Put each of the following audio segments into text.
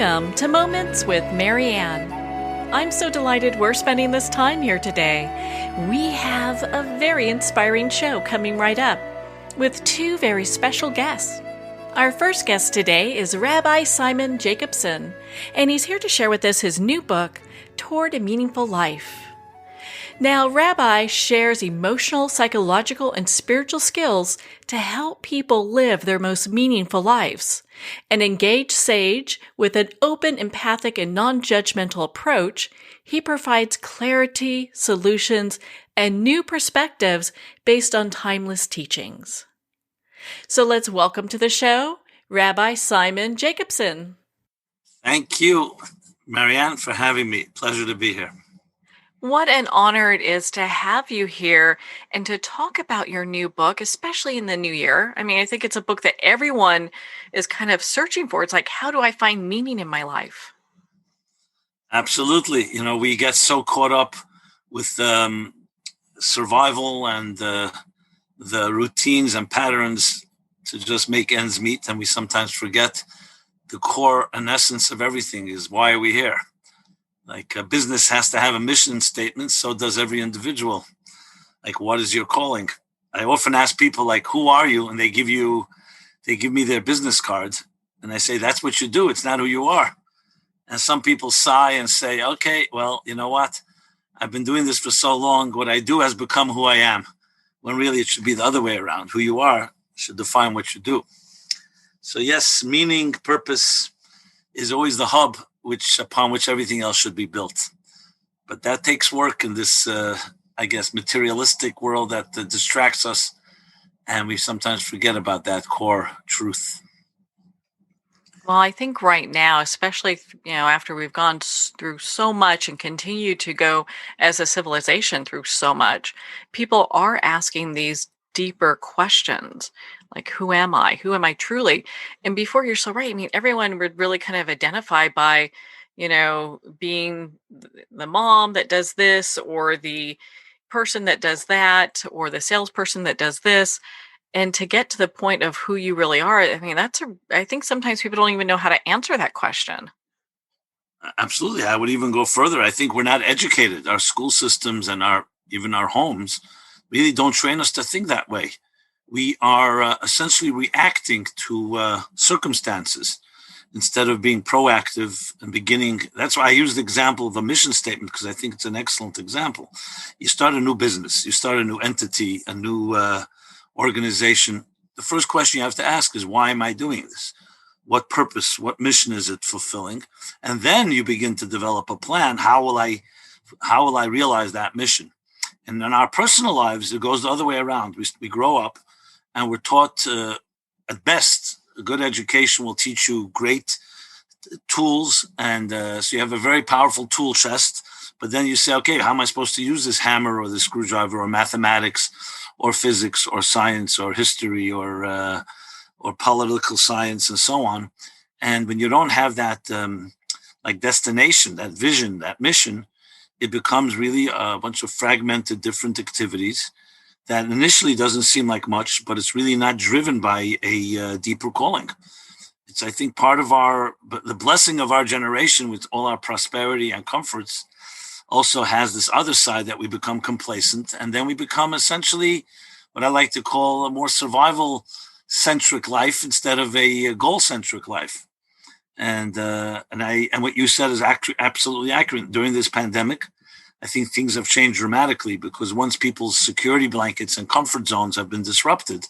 Welcome to Moments with Marianne. I'm so delighted we're spending this time here today. We have a very inspiring show coming right up with two very special guests. Our first guest today is Rabbi Simon Jacobson, and he's here to share with us his new book, Toward a Meaningful Life. Now, Rabbi shares emotional, psychological, and spiritual skills to help people live their most meaningful lives. An engaged sage with an open, empathic, and non-judgmental approach, he provides clarity, solutions, and new perspectives based on timeless teachings. So let's welcome to the show, Rabbi Simon Jacobson. Thank you, Marianne, for having me. Pleasure to be here. What an honor it is to have you here and to talk about your new book, especially in the new year. I mean, I think it's a book that everyone is kind of searching for. It's like, how do I find meaning in my life? Absolutely. You know, we get so caught up with survival and the routines and patterns to just make ends meet. And we sometimes forget the core and essence of everything is why are we here? Like a business has to have a mission statement, so does every individual. Like, what is your calling? I often ask people, like, who are you? And they give me their business cards. And I say, that's what you do. It's not who you are. And some people sigh and say, okay, well, you know what? I've been doing this for so long. What I do has become who I am. When really it should be the other way around. Who you are should define what you do. So yes, meaning, purpose is always the hub upon which everything else should be built. But that takes work in this, materialistic world that distracts us. And we sometimes forget about that core truth. Well, I think right now, especially, after we've gone through so much and continue to go as a civilization through so much, people are asking these deeper questions. Like, who am I? Who am I truly? And before, you're so right. I mean, everyone would really kind of identify by, being the mom that does this, or the person that does that, or the salesperson that does this. And to get to the point of who you really are, I mean, I think sometimes people don't even know how to answer that question. Absolutely. I would even go further. I think we're not educated. Our school systems and even our homes really don't train us to think that way. We are essentially reacting to circumstances instead of being proactive and beginning. That's why I use the example of a mission statement, because I think it's an excellent example. You start a new business, you start a new entity, a new organization. The first question you have to ask is, why am I doing this? What purpose, what mission is it fulfilling? And then you begin to develop a plan. How will I realize that mission? And in our personal lives, it goes the other way around. We grow up and we're taught, at best, a good education will teach you great tools. And so you have a very powerful tool chest. But then you say, okay, how am I supposed to use this hammer or this screwdriver or mathematics or physics or science or history or political science and so on? And when you don't have that destination, that vision, that mission, it becomes really a bunch of fragmented different activities that initially doesn't seem like much, but it's really not driven by a deeper calling. It's, I think, part of the blessing of our generation with all our prosperity and comforts also has this other side that we become complacent, and then we become essentially what I like to call a more survival-centric life instead of a goal-centric life. And what you said is absolutely accurate. During this pandemic, I think things have changed dramatically, because once people's security blankets and comfort zones have been disrupted,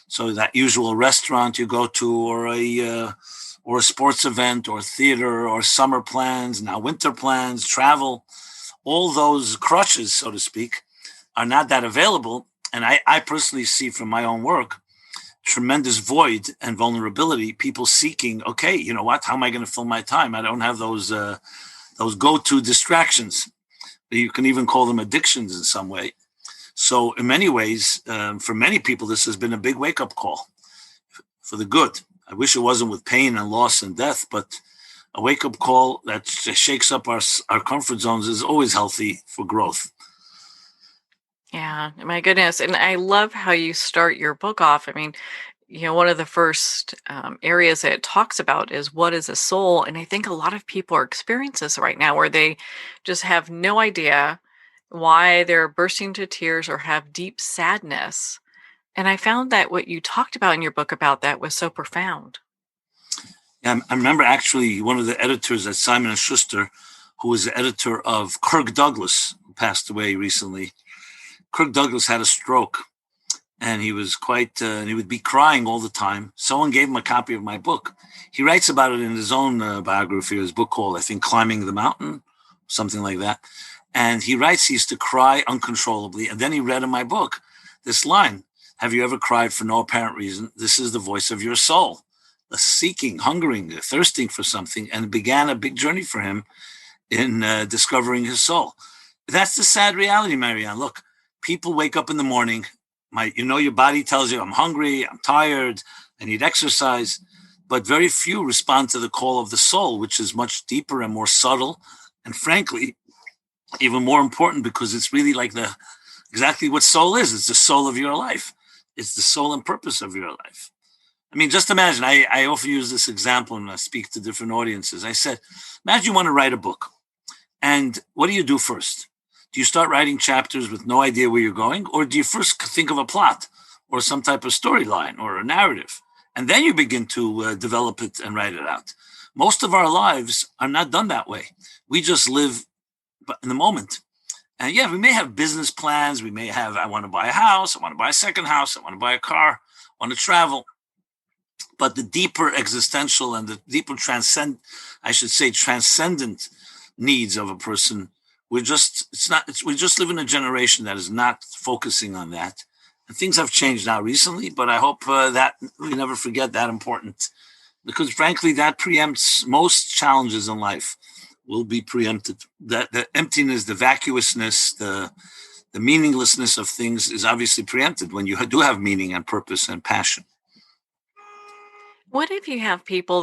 so that usual restaurant you go to, or a sports event, or theater, or summer plans, now winter plans, travel, all those crutches, so to speak, are not that available. And I personally see from my own work tremendous void and vulnerability, people seeking, okay, you know what, how am I going to fill my time? I don't have those go-to distractions. You can even call them addictions in some way. So in many ways, for many people, this has been a big wake-up call for the good. I wish it wasn't with pain and loss and death, but a wake-up call that shakes up our comfort zones is always healthy for growth. Yeah, my goodness. And I love how you start your book off. I mean, one of the first areas that it talks about is what is a soul. And I think a lot of people are experiencing this right now where they just have no idea why they're bursting into tears or have deep sadness. And I found that what you talked about in your book about that was so profound. Yeah, I remember actually one of the editors at Simon & Schuster, who was the editor of Kirk Douglas, who passed away recently. Kirk Douglas had a stroke, and he was he would be crying all the time. Someone gave him a copy of my book. He writes about it in his own biography, his book called, I think, Climbing the Mountain, something like that. And he writes he used to cry uncontrollably. And then he read in my book this line, "Have you ever cried for no apparent reason? This is the voice of your soul, seeking, hungering, thirsting for something." And it began a big journey for him in discovering his soul. That's the sad reality, Marianne. Look, people wake up in the morning. Your body tells you, I'm hungry, I'm tired, I need exercise. But very few respond to the call of the soul, which is much deeper and more subtle. And frankly, even more important, because it's really like exactly what soul is. It's the soul of your life. It's the soul and purpose of your life. I mean, just imagine, I often use this example when I speak to different audiences. I said, imagine you want to write a book. And what do you do first? Do you start writing chapters with no idea where you're going? Or do you first think of a plot or some type of storyline or a narrative? And then you begin to develop it and write it out. Most of our lives are not done that way. We just live in the moment. And yeah, we may have business plans. We may have, I want to buy a house. I want to buy a second house. I want to buy a car. I want to travel. But the deeper existential and the deeper transcendent needs of a person, we just live in a generation that is not focusing on that. And things have changed now recently, but I hope that we never forget that important, because frankly, that preempts most challenges in life will be preempted. That the emptiness, the vacuousness, the meaninglessness of things is obviously preempted when you do have meaning and purpose and passion. What if you have people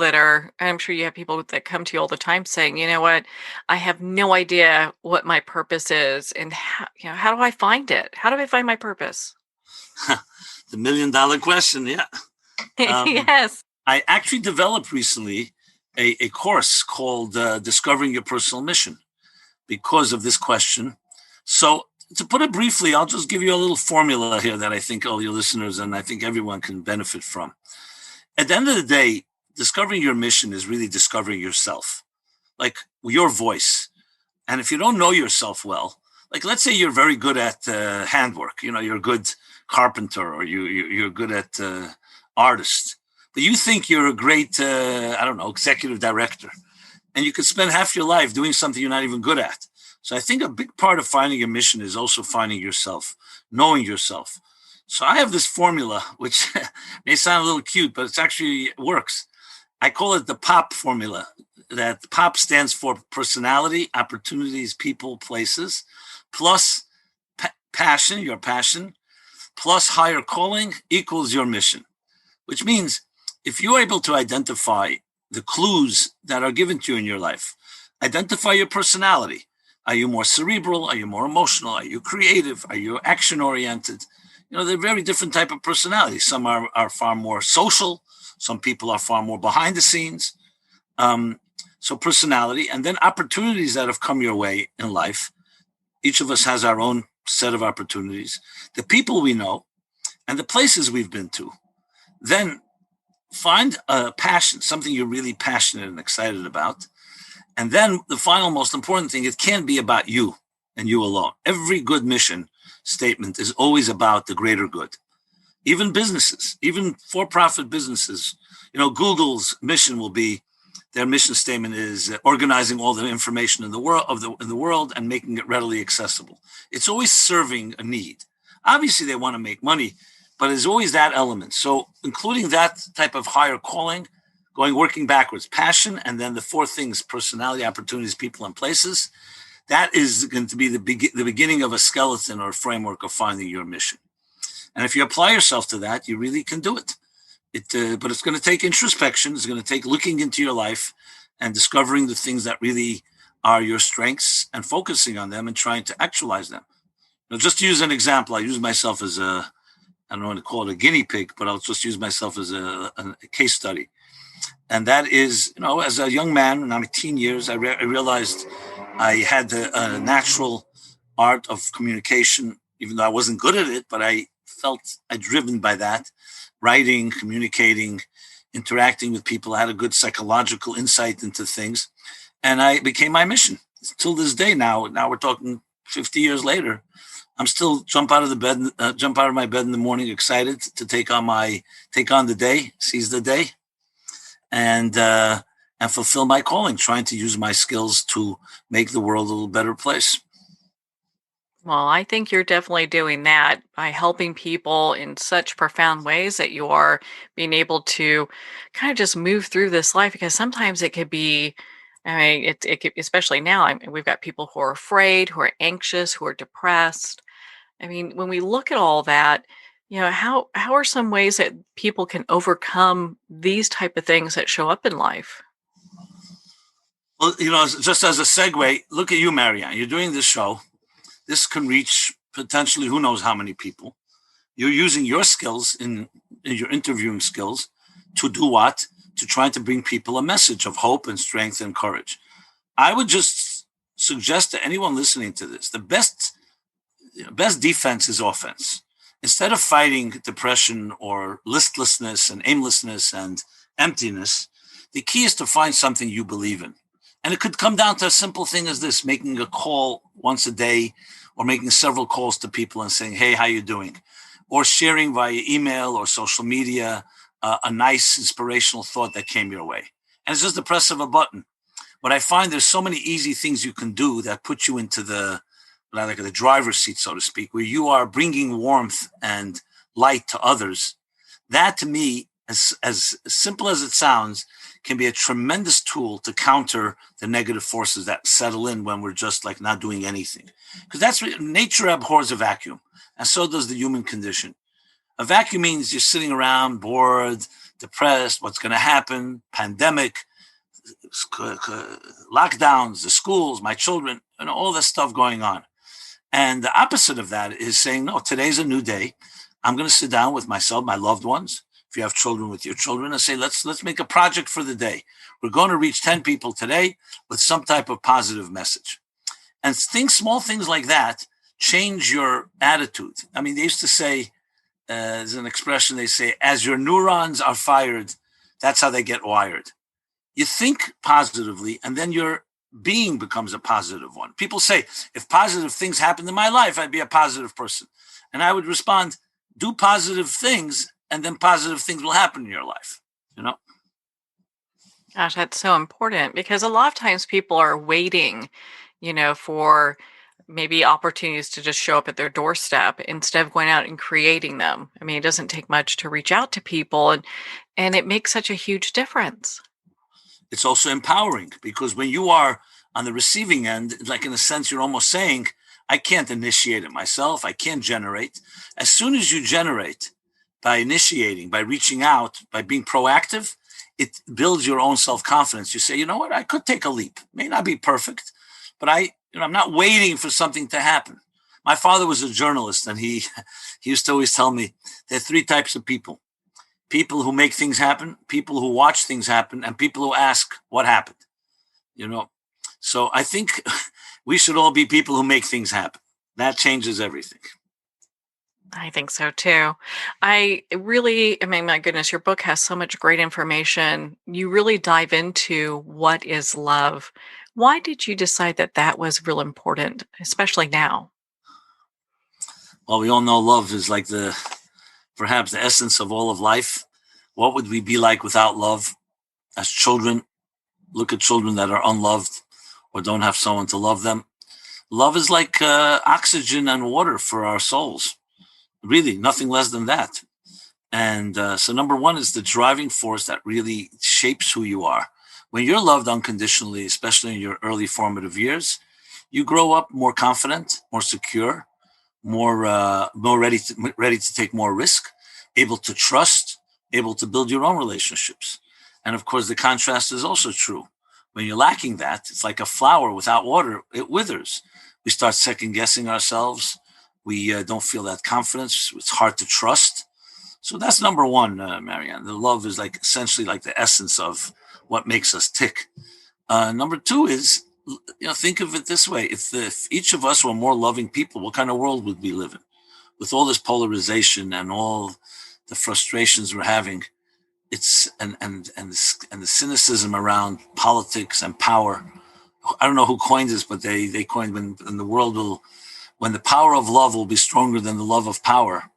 I'm sure you have people that come to you all the time saying, you know what, I have no idea what my purpose is, and how do I find it? How do I find my purpose? The $1 million question, yeah. Yes. I actually developed recently a course called Discovering Your Personal Mission because of this question. So to put it briefly, I'll just give you a little formula here that I think all your listeners and I think everyone can benefit from. At the end of the day, discovering your mission is really discovering yourself, like your voice. And if you don't know yourself well, like let's say you're very good at handwork, you're a good carpenter, or you're good at artist, but you think you're a great, executive director, and you could spend half your life doing something you're not even good at. So I think a big part of finding a mission is also finding yourself, knowing yourself. So I have this formula, which may sound a little cute, but it actually works. I call it the POP formula. That POP stands for personality, opportunities, people, places, plus passion, your passion, plus higher calling equals your mission, which means if you're able to identify the clues that are given to you in your life, identify your personality. Are you more cerebral? Are you more emotional? Are you creative? Are you action-oriented? They're very different type of personalities. Some are far more social. Some people are far more behind the scenes. So personality, and then opportunities that have come your way in life. Each of us has our own set of opportunities. The people we know and the places we've been to. Then find a passion, something you're really passionate and excited about. And then the final most important thing, it can't be about you and you alone. Every good mission statement is always about the greater good. Even businesses, even for-profit businesses, Google's mission will be, their mission statement is organizing all the information in the world and making it readily accessible. It's always serving a need. Obviously, they want to make money, but there's always that element. So including that type of higher calling, working backwards, passion, and then the four things, personality, opportunities, people, and places, that is going to be the beginning of a skeleton or a framework of finding your mission. And if you apply yourself to that, you really can do it. But it's going to take introspection. It's going to take looking into your life and discovering the things that really are your strengths and focusing on them and trying to actualize them. Just to use an example, I use myself as a I don't want to call it a guinea pig, but I'll just use myself as a case study. And that is, as a young man in my teen years, I realized I had the natural art of communication, even though I wasn't good at it, but I felt driven by that, writing, communicating, interacting with people. I had a good psychological insight into things, and it became my mission. Till this day now we're talking 50 years later, I'm still jump out of my bed in the morning, excited to take on the day, seize the day, and fulfill my calling, trying to use my skills to make the world a little better place. Well, I think you're definitely doing that by helping people in such profound ways that you are being able to kind of just move through this life, because sometimes it could be, I mean, it could, especially now, we've got people who are afraid, who are anxious, who are depressed. I mean, when we look at all that, how are some ways that people can overcome these type of things that show up in life? Well, just as a segue, look at you, Marianne. You're doing this show. This can reach potentially who knows how many people. You're using your skills in your interviewing skills to do what? To try to bring people a message of hope and strength and courage. I would just suggest to anyone listening to this, the best defense is offense. Instead of fighting depression or listlessness and aimlessness and emptiness, the key is to find something you believe in. And it could come down to a simple thing as this: making a call once a day, or making several calls to people and saying, hey, how you doing? Or sharing via email or social media a nice inspirational thought that came your way. And it's just the press of a button. But I find there's so many easy things you can do that put you into the driver's seat, so to speak, where you are bringing warmth and light to others. That, to me, as simple as it sounds, can be a tremendous tool to counter the negative forces that settle in when we're just like not doing anything. Because that's nature abhors a vacuum, and so does the human condition. A vacuum means you're sitting around bored, depressed, what's going to happen, pandemic, lockdowns, the schools, my children, and all this stuff going on. And the opposite of that is saying, no, today's a new day. I'm going to sit down with myself, my loved ones, if you have children, with your children, and say, let's make a project for the day. We're going to reach 10 people today with some type of positive message. And small things like that change your attitude. I mean, they used to say, there's an expression, they say, as your neurons are fired, that's how they get wired. You think positively, and then your being becomes a positive one. People say, if positive things happened in my life, I'd be a positive person. And I would respond, do positive things, and then positive things will happen in your life, Gosh, that's so important, because a lot of times people are waiting, for maybe opportunities to just show up at their doorstep instead of going out and creating them. I mean, it doesn't take much to reach out to people, and it makes such a huge difference. It's also empowering, because when you are on the receiving end, like in a sense, you're almost saying, I can't initiate it myself. I can't generate. As soon as you generate, by initiating, by reaching out, by being proactive, it builds your own self-confidence. You say, you know what, I could take a leap. It may not be perfect, but I'm not waiting for something to happen. My father was a journalist, and he used to always tell me there are three types of people: people who make things happen, people who watch things happen, and people who ask what happened. So I think we should all be people who make things happen. That changes everything. I think so too. I mean, my goodness, your book has so much great information. You really dive into what is love. Why did you decide that that was real important, especially now? Well, we all know love is like perhaps the essence of all of life. What would we be like without love? As children, look at children that are unloved or don't have someone to love them. Love is like oxygen and water for our souls. Really, nothing less than that. And so number one is the driving force that really shapes who you are. When you're loved unconditionally, especially in your early formative years, you grow up more confident, more secure, more ready to take more risk, able to trust, able to build your own relationships. And of course, the contrast is also true. When you're lacking that, it's like a flower without water, it withers. We start second guessing ourselves. We don't feel that confidence. It's hard to trust. So that's number one, Marianne. The love is like essentially like the essence of what makes us tick. Number two is, think of it this way: if each of us were more loving people, what kind of world would we live in? With all this polarization and all the frustrations we're having, it's and the cynicism around politics and power. I don't know who coined this, but they coined when the world will, when the power of love will be stronger than the love of power,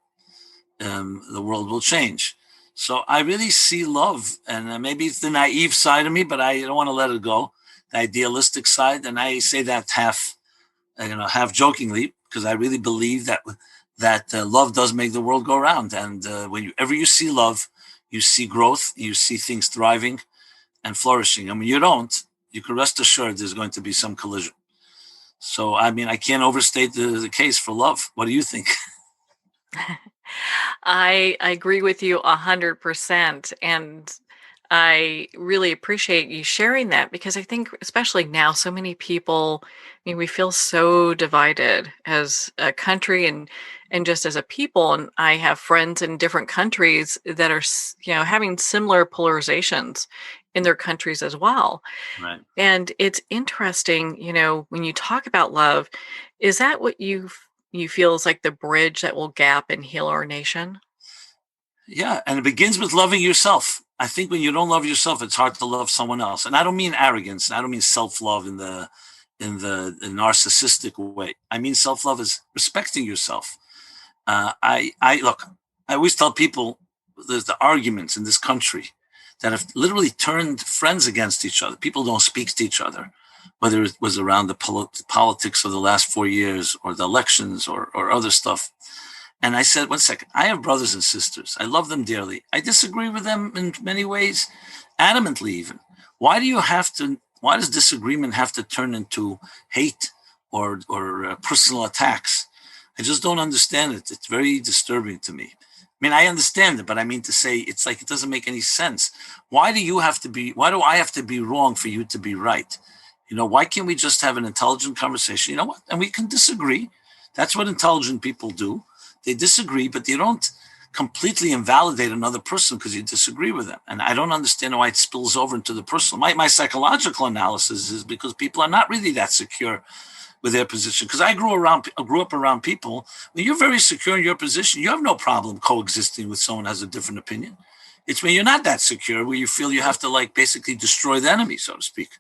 the world will change. So I really see love, and maybe it's the naive side of me, but I don't want to let it go. The idealistic side, and I say that half jokingly, because I really believe that love does make the world go round. And whenever you see love, you see growth, you see things thriving and flourishing. And when you don't, you can rest assured there's going to be some collision. So, I mean, I can't overstate the case for love. What do you think? I agree with you 100%. And I really appreciate you sharing that, because I think especially now, so many people, we feel so divided as a country and just as a people. And I have friends in different countries that are, having similar polarizations in their countries as well. Right. And it's interesting, when you talk about love, is that what you feel is like the bridge that will gap and heal our nation? Yeah, and it begins with loving yourself. I think when you don't love yourself, it's hard to love someone else. And I don't mean arrogance, and I don't mean self-love in the narcissistic way. I mean self-love is respecting yourself. Look, I always tell people there's the arguments in this country that have literally turned friends against each other. People don't speak to each other, whether it was around the politics of the last 4 years or the elections or other stuff. And I said, 1 second, I have brothers and sisters. I love them dearly. I disagree with them in many ways, adamantly even. Why does disagreement have to turn into hate or personal attacks? I just don't understand it. It's very disturbing to me. I mean, I understand it, but I mean to say, it's like, it doesn't make any sense. Why do I have to be wrong for you to be right? Why can't we just have an intelligent conversation? You know what? And we can disagree. That's what intelligent people do. They disagree, but they don't completely invalidate another person because you disagree with them. And I don't understand why it spills over into the personal. My psychological analysis is because people are not really that secure with their position. Because I grew up around people. When you're very secure in your position, you have no problem coexisting with someone who has a different opinion. It's when you're not that secure where you feel you have to basically destroy the enemy, so to speak.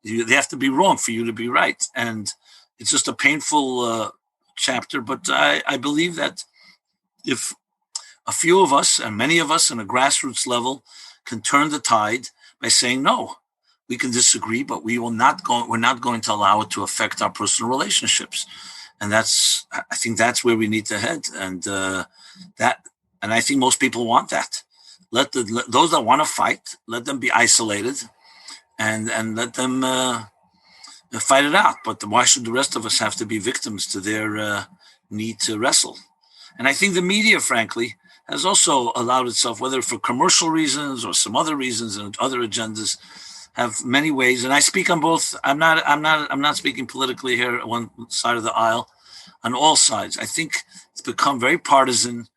They have to be wrong for you to be right. And it's just a painful chapter. But I believe that if a few of us and many of us on a grassroots level can turn the tide by saying, no, we can disagree, but we're not going to allow it to affect our personal relationships. And I think that's where we need to head. And I think most people want that. Let those that want to fight, let them be isolated and let them fight it out. But why should the rest of us have to be victims to their need to wrestle? And I think the media, frankly, has also allowed itself, whether for commercial reasons or some other reasons and other agendas, have many ways. And I speak on both. I'm not speaking politically here on one side of the aisle. On all sides, I think it's become very partisan,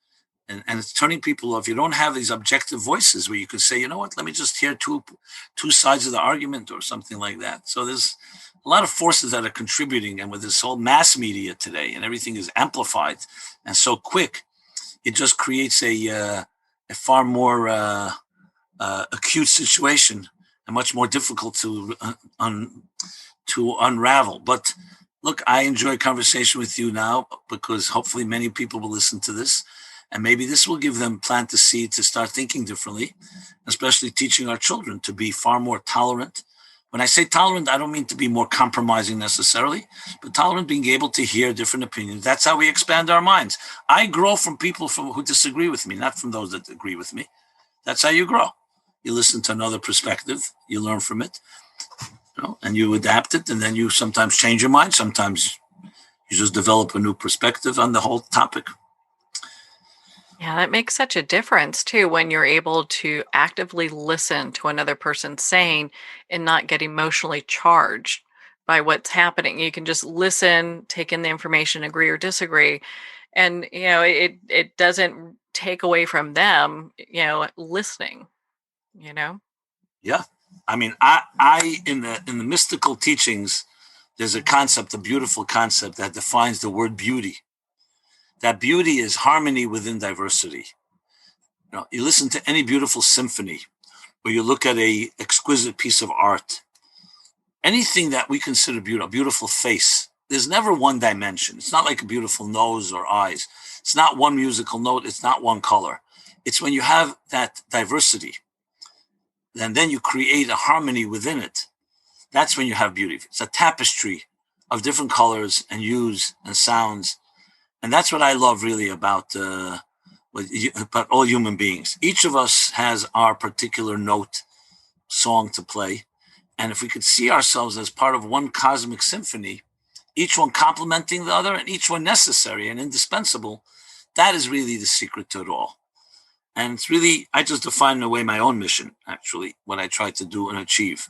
and it's turning people off. You don't have these objective voices where you can say, you know what, let me just hear two sides of the argument or something like that. So there's a lot of forces that are contributing, and with this whole mass media today, and everything is amplified and so quick, it just creates a far more acute situation and much more difficult to unravel. But look, I enjoy conversation with you now because hopefully many people will listen to this, and maybe this will give them plant the seed to start thinking differently, especially teaching our children to be far more tolerant. When I say tolerant, I don't mean to be more compromising necessarily, but tolerant, being able to hear different opinions. That's how we expand our minds. I grow from people who disagree with me, not from those that agree with me. That's how you grow. You listen to another perspective, you learn from it, and you adapt it, and then you sometimes change your mind. Sometimes you just develop a new perspective on the whole topic. Yeah, that makes such a difference too when you're able to actively listen to another person saying and not get emotionally charged by what's happening. You can just listen, take in the information, agree or disagree, And, it doesn't take away from them, listening, you know? Yeah. I mean, I in the mystical teachings, there's a concept, a beautiful concept that defines the word beauty. That beauty is harmony within diversity. You listen to any beautiful symphony, or you look at a exquisite piece of art, anything that we consider beautiful, a beautiful face, there's never one dimension. It's not like a beautiful nose or eyes. It's not one musical note. It's not one color. It's when you have that diversity, and then you create a harmony within it. That's when you have beauty. It's a tapestry of different colors and hues and sounds. And that's what I love really about all human beings. Each of us has our particular note song to play. And if we could see ourselves as part of one cosmic symphony, each one complementing the other and each one necessary and indispensable, that is really the secret to it all. And it's really, I just define in a way my own mission, actually, what I try to do and achieve.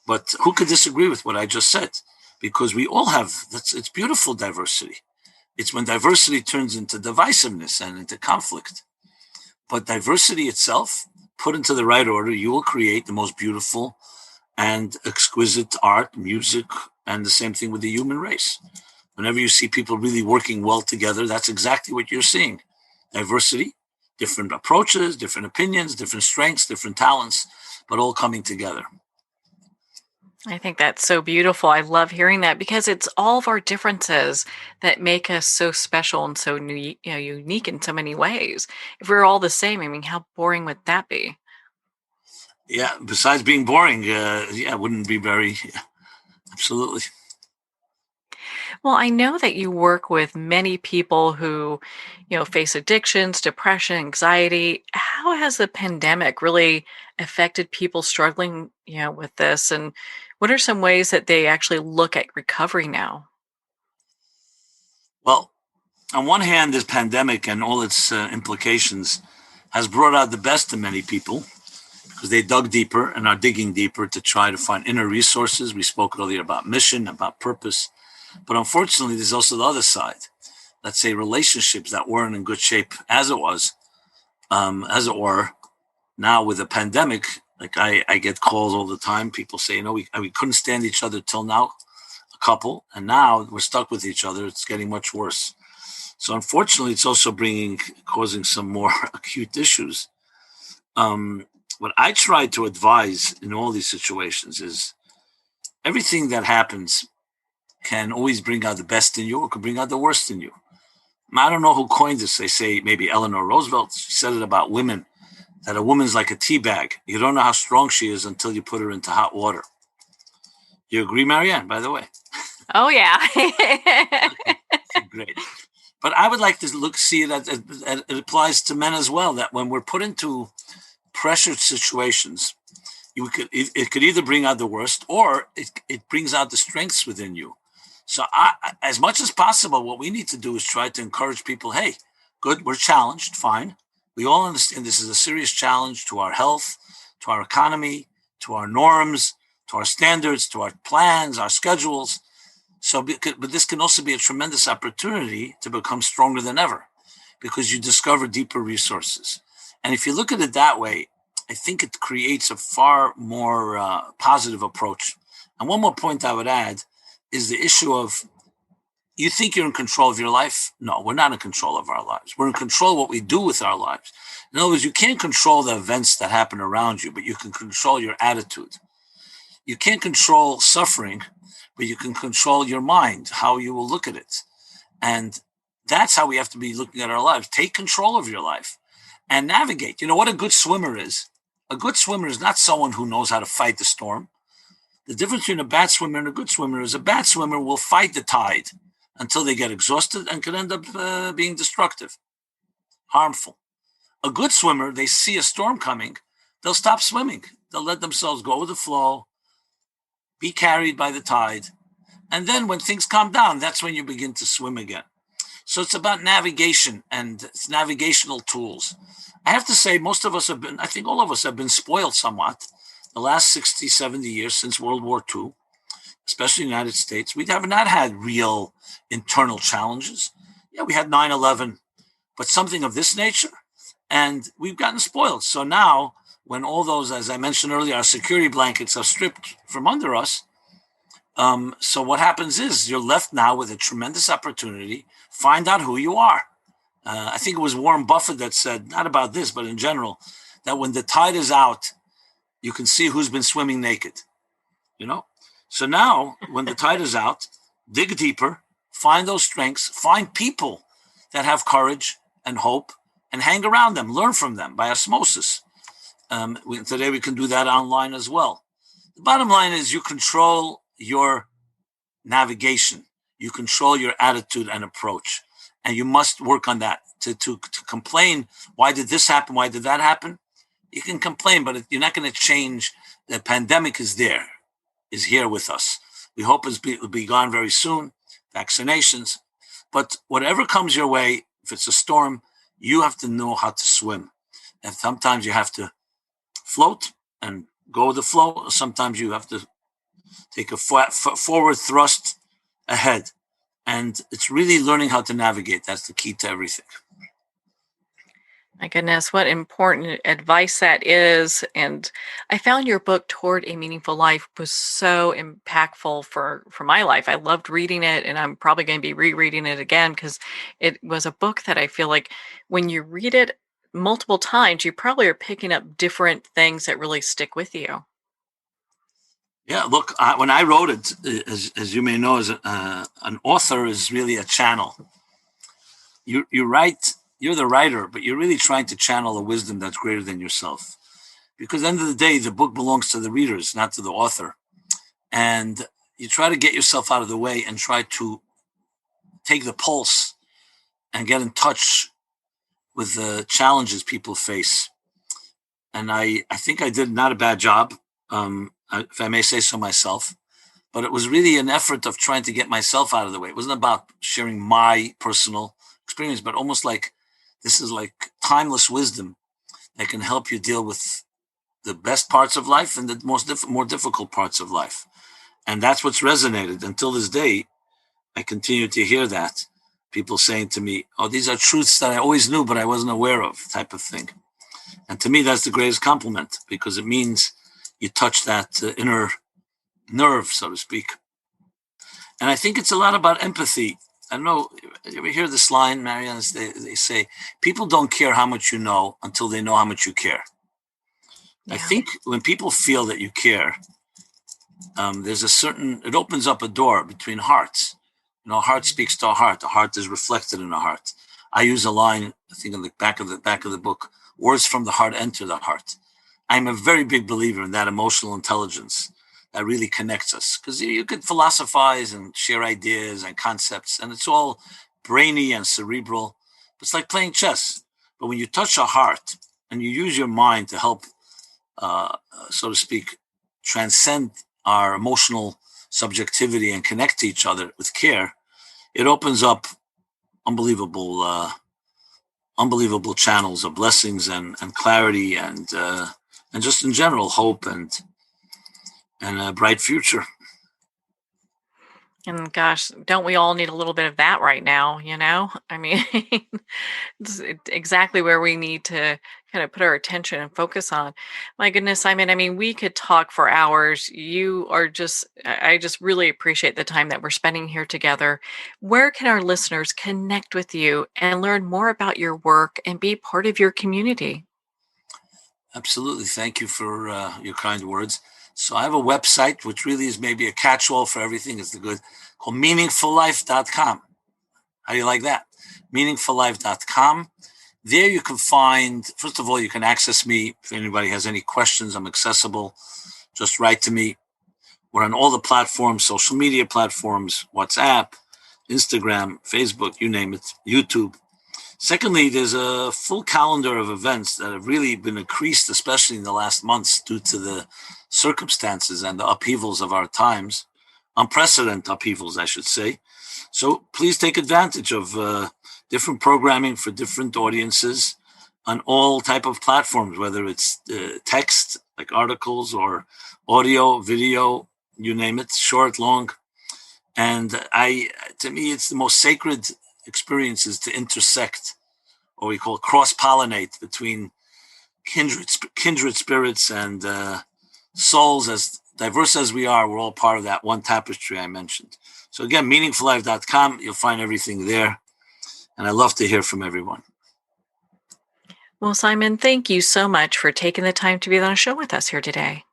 But who could disagree with what I just said? Because we all have, it's beautiful diversity. It's when diversity turns into divisiveness and into conflict. But diversity itself, put into the right order, you will create the most beautiful and exquisite art, music, and the same thing with the human race. Whenever you see people really working well together, that's exactly what you're seeing. Diversity, different approaches, different opinions, different strengths, different talents, but all coming together. I think that's so beautiful. I love hearing that because it's all of our differences that make us so special and so unique in so many ways. If we were all the same, I mean, how boring would that be? Yeah, besides being boring, it wouldn't be very, absolutely. Well, I know that you work with many people who, face addictions, depression, anxiety. How has the pandemic really affected people struggling, with this? And what are some ways that they actually look at recovery now? Well, on one hand, this pandemic and all its implications has brought out the best in many people because they dug deeper and are digging deeper to try to find inner resources. We spoke earlier about mission, about purpose. But unfortunately, there's also the other side. Let's say relationships that weren't in good shape as it were. Now with the pandemic, like I get calls all the time. People say, we couldn't stand each other till now, a couple, and now we're stuck with each other. It's getting much worse. So unfortunately, it's also causing some more acute issues. What I try to advise in all these situations is everything that happens can always bring out the best in you or can bring out the worst in you. I don't know who coined this. They say maybe Eleanor Roosevelt. She said it about women, that a woman's like a tea bag. You don't know how strong she is until you put her into hot water. You agree, Marianne, by the way? Oh, yeah. Okay, great. But I would like to see it as it applies to men as well, that when we're put into pressured situations, it could either bring out the worst or it brings out the strengths within you. So as much as possible, what we need to do is try to encourage people, hey, good, we're challenged, fine. We all understand this is a serious challenge to our health, to our economy, to our norms, to our standards, to our plans, our schedules. But this can also be a tremendous opportunity to become stronger than ever because you discover deeper resources. And if you look at it that way, I think it creates a far more positive approach. And one more point I would add is the issue of, you think you're in control of your life? No, we're not in control of our lives. We're in control of what we do with our lives. In other words, you can't control the events that happen around you, but you can control your attitude. You can't control suffering, but you can control your mind, how you will look at it. And that's how we have to be looking at our lives. Take control of your life and navigate. You know what a good swimmer is? A good swimmer is not someone who knows how to fight the storm. The difference between a bad swimmer and a good swimmer is a bad swimmer will fight the tide until they get exhausted and could end up being destructive, harmful. A good swimmer, they see a storm coming, they'll stop swimming. They'll let themselves go with the flow, be carried by the tide. And then when things calm down, that's when you begin to swim again. So it's about navigation and it's navigational tools. I have to say, I think all of us have been spoiled somewhat the last 60, 70 years since World War II, especially in the United States. We have not had real internal challenges. Yeah, we had 9/11, but something of this nature, and we've gotten spoiled. So now, when all those, as I mentioned earlier, our security blankets are stripped from under us, so what happens is you're left now with a tremendous opportunity. Find out who you are. I think it was Warren Buffett that said, not about this, but in general, that when the tide is out, you can see who's been swimming naked. So now, when the tide is out, dig deeper, find those strengths, find people that have courage and hope, and hang around them, learn from them by osmosis. Today we can do that online as well. The bottom line is you control your navigation, you control your attitude and approach, and you must work on that. To complain, why did this happen, why did that happen? You can complain, but you're not going to change. The pandemic is here with us. We hope it'll be gone very soon, vaccinations. But whatever comes your way, if it's a storm, you have to know how to swim. And sometimes you have to float and go with the flow. Sometimes you have to take a forward thrust ahead. And it's really learning how to navigate. That's the key to everything. My goodness, what important advice that is. And I found your book, Toward a Meaningful Life, was so impactful for my life. I loved reading it, and I'm probably going to be rereading it again because it was a book that I feel like when you read it multiple times, you probably are picking up different things that really stick with you. Yeah, look, when I wrote it, as you may know, as an author is really a channel. You write. You're the writer, but you're really trying to channel a wisdom that's greater than yourself. Because at the end of the day, the book belongs to the readers, not to the author. And you try to get yourself out of the way and try to take the pulse and get in touch with the challenges people face. And I think I did not a bad job, if I may say so myself. But it was really an effort of trying to get myself out of the way. It wasn't about sharing my personal experience, but almost like this is like timeless wisdom that can help you deal with the best parts of life and the more difficult parts of life. And that's what's resonated. Until this day, I continue to hear that. People saying to me, oh, these are truths that I always knew, but I wasn't aware of, type of thing. And to me, that's the greatest compliment, because it means you touch that inner nerve, so to speak. And I think it's a lot about empathy. I don't know, you ever hear this line, Marianne? They say, people don't care how much you know until they know how much you care. Yeah. I think when people feel that you care, it opens up a door between hearts. A heart speaks to a heart. A heart is reflected in a heart. I use a line, I think in the back of the book, words from the heart enter the heart. I'm a very big believer in that emotional intelligence that really connects us, because you could philosophize and share ideas and concepts, and it's all brainy and cerebral. It's like playing chess. But when you touch a heart and you use your mind to help, so to speak, transcend our emotional subjectivity and connect to each other with care, it opens up unbelievable channels of blessings and clarity and just in general hope and a bright future. And gosh, don't we all need a little bit of that right now? I mean, it's exactly where we need to kind of put our attention and focus on. My goodness, I mean, we could talk for hours. I just really appreciate the time that we're spending here together. Where can our listeners connect with you and learn more about your work and be part of your community? Absolutely. Thank you for your kind words. So I have a website, which really is maybe a catch-all for everything. It's called meaningfullife.com. How do you like that? meaningfullife.com. There you can find, first of all, you can access me. If anybody has any questions, I'm accessible. Just write to me. We're on all the platforms, social media platforms, WhatsApp, Instagram, Facebook, you name it, YouTube. Secondly, there's a full calendar of events that have really been increased, especially in the last months, due to the circumstances and the upheavals of our times, unprecedented upheavals, I should say. So please take advantage of different programming for different audiences on all type of platforms, whether it's text, like articles, or audio, video, you name it, short, long. And to me, it's the most sacred experiences to intersect, or we call cross-pollinate between kindred spirits and souls. As diverse as we are, we're all part of that one tapestry I mentioned. So again, meaningfullife.com, you'll find everything there. And I love to hear from everyone. Well, Simon, thank you so much for taking the time to be on a show with us here today.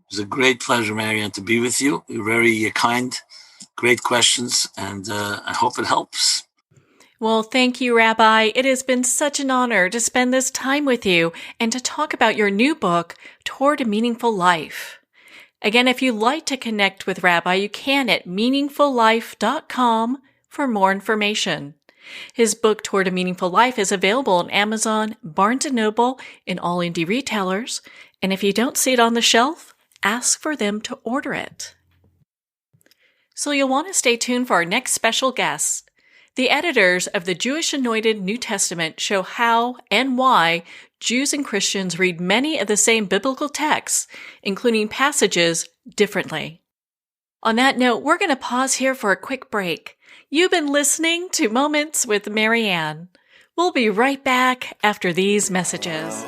It was a great pleasure, Marianne, to be with you. You're very kind, great questions, and I hope it helps. Well, thank you, Rabbi. It has been such an honor to spend this time with you and to talk about your new book, Toward a Meaningful Life. Again, if you'd like to connect with Rabbi, you can at meaningfullife.com for more information. His book, Toward a Meaningful Life, is available on Amazon, Barnes & Noble, and all indie retailers. And if you don't see it on the shelf, ask for them to order it. So you'll want to stay tuned for our next special guest. The editors of the Jewish Annotated New Testament show how and why Jews and Christians read many of the same biblical texts, including passages, differently. On that note, we're going to pause here for a quick break. You've been listening to Moments with Marianne. We'll be right back after these messages.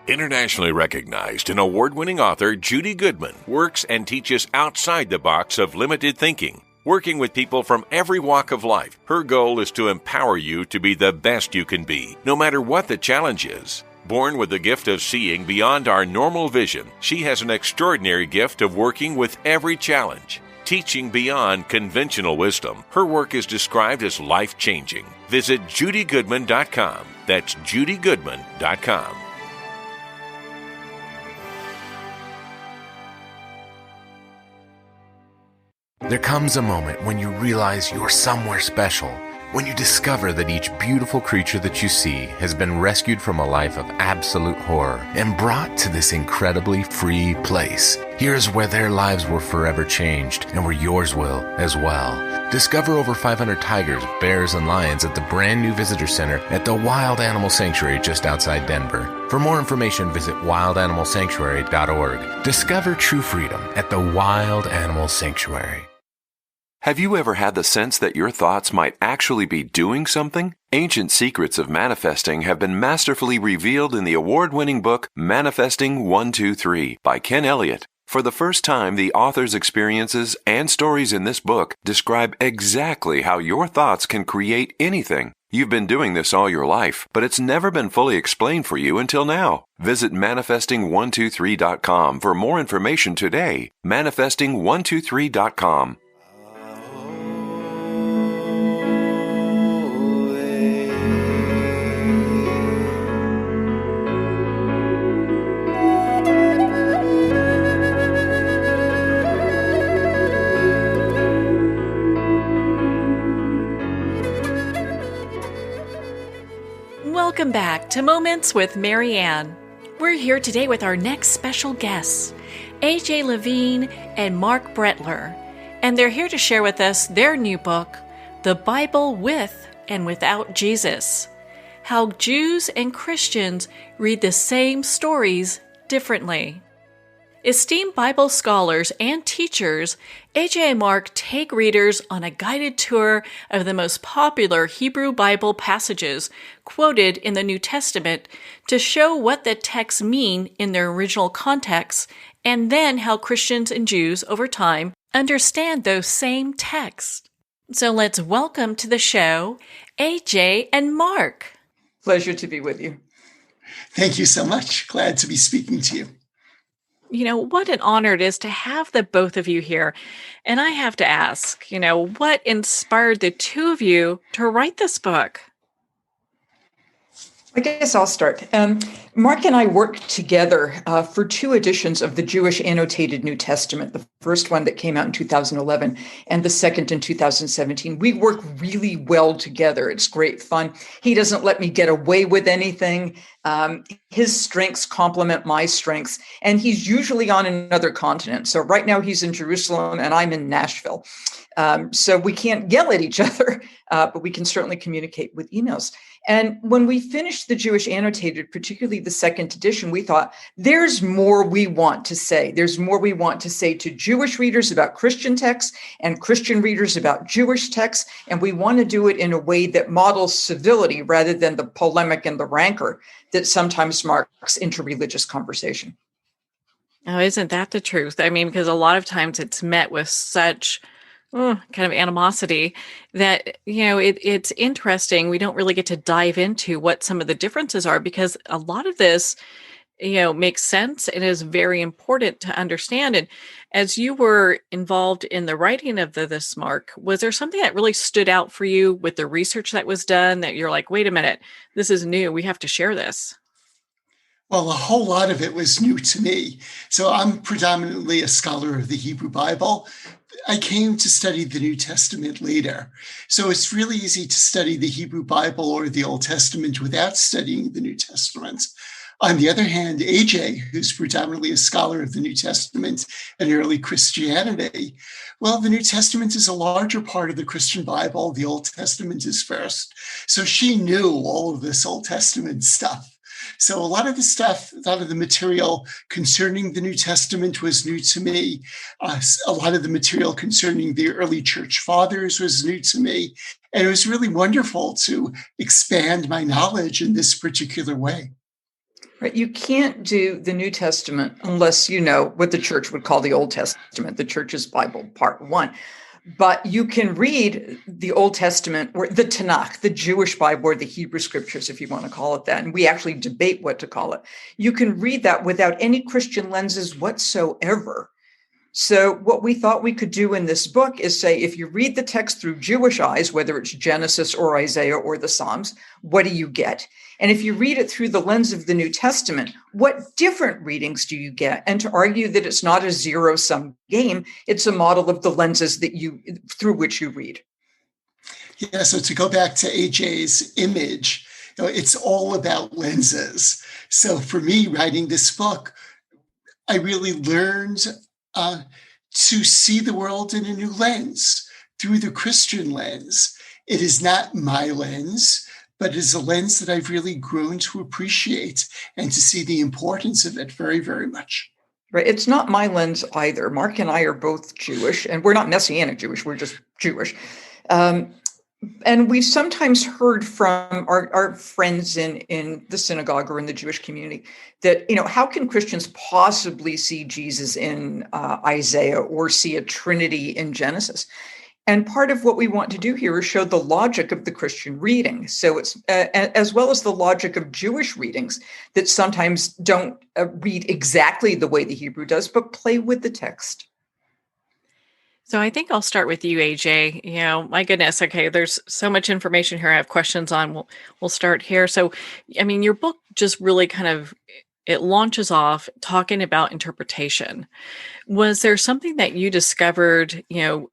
Internationally recognized and award-winning author Judy Goodman works and teaches outside the box of limited thinking. Working with people from every walk of life, her goal is to empower you to be the best you can be, no matter what the challenge is. Born with the gift of seeing beyond our normal vision, she has an extraordinary gift of working with every challenge. Teaching beyond conventional wisdom, her work is described as life-changing. Visit judygoodman.com. That's judygoodman.com. There comes a moment when you realize you're somewhere special, when you discover that each beautiful creature that you see has been rescued from a life of absolute horror and brought to this incredibly free place. Here's where their lives were forever changed and where yours will as well. Discover over 500 tigers, bears, and lions at the brand new visitor center at the Wild Animal Sanctuary just outside Denver. For more information, visit wildanimalsanctuary.org. Discover true freedom at the Wild Animal Sanctuary. Have you ever had the sense that your thoughts might actually be doing something? Ancient secrets of manifesting have been masterfully revealed in the award-winning book Manifesting 1-2-3 by Ken Elliott. For the first time, the author's experiences and stories in this book describe exactly how your thoughts can create anything. You've been doing this all your life, but it's never been fully explained for you until now. Visit manifesting123.com for more information today. Manifesting123.com. Welcome back to Moments with Marianne. We're here today with our next special guests, A.J. Levine and Marc Brettler, and they're here to share with us their new book, The Bible with and Without Jesus, How Jews and Christians Read the Same Stories Differently. Esteemed Bible scholars and teachers, A.J. and Marc take readers on a guided tour of the most popular Hebrew Bible passages quoted in the New Testament to show what the texts mean in their original context, and then how Christians and Jews over time understand those same texts. So let's welcome to the show A.J. and Marc. Pleasure to be with you. Thank you so much. Glad to be speaking to you. You know, what an honor it is to have the both of you here. And I have to ask, what inspired the two of you to write this book? I guess I'll start. Marc and I worked together for 2 editions of the Jewish Annotated New Testament, the first one that came out in 2011 and the second in 2017. We work really well together. It's great fun. He doesn't let me get away with anything. His strengths complement my strengths, and he's usually on another continent. So right now he's in Jerusalem and I'm in Nashville. So we can't yell at each other, but we can certainly communicate with emails. And when we finished the Jewish Annotated, particularly the second edition, we thought there's more we want to say. There's more we want to say to Jewish readers about Christian texts and Christian readers about Jewish texts. And we want to do it in a way that models civility rather than the polemic and the rancor that sometimes marks interreligious conversation. Oh, isn't that the truth? I mean, because a lot of times it's met with such kind of animosity that, it's interesting. We don't really get to dive into what some of the differences are, because a lot of this, makes sense and is very important to understand. And as you were involved in the writing of this, Marc, was there something that really stood out for you with the research that was done that you're like, wait a minute, this is new. We have to share this? Well, a whole lot of it was new to me. So I'm predominantly a scholar of the Hebrew Bible. I came to study the New Testament later. So it's really easy to study the Hebrew Bible or the Old Testament without studying the New Testament. On the other hand, AJ, who's predominantly a scholar of the New Testament and early Christianity, well, the New Testament is a larger part of the Christian Bible. The Old Testament is first. So she knew all of this Old Testament stuff. So a lot of the material concerning the New Testament was new to me. A lot of the material concerning the early church fathers was new to me. And it was really wonderful to expand my knowledge in this particular way. Right. You can't do the New Testament unless you know what the church would call the Old Testament, the church's Bible, part 1. But you can read the Old Testament or the Tanakh, the Jewish Bible, or the Hebrew scriptures, if you want to call it that. And we actually debate what to call it. You can read that without any Christian lenses whatsoever. So what we thought we could do in this book is say, if you read the text through Jewish eyes, whether it's Genesis or Isaiah or the Psalms, what do you get? And if you read it through the lens of the New Testament, what different readings do you get? And to argue that it's not a zero-sum game, it's a model of the lenses through which you read. Yeah, so to go back to AJ's image, it's all about lenses. So for me, writing this book, I really learned to see the world in a new lens, through the Christian lens. It is not my lens, but it is a lens that I've really grown to appreciate and to see the importance of it very, very much. Right. It's not my lens either. Marc and I are both Jewish, and we're not Messianic Jewish. We're just Jewish. And we've sometimes heard from our friends in the synagogue or in the Jewish community that, how can Christians possibly see Jesus in Isaiah or see a Trinity in Genesis? And part of what we want to do here is show the logic of the Christian reading. So it's as well as the logic of Jewish readings that sometimes don't read exactly the way the Hebrew does, but play with the text. So I think I'll start with you, AJ. My goodness. Okay, there's so much information here I have questions on. We'll start here. So, your book just really it launches off talking about interpretation. Was there something that you discovered,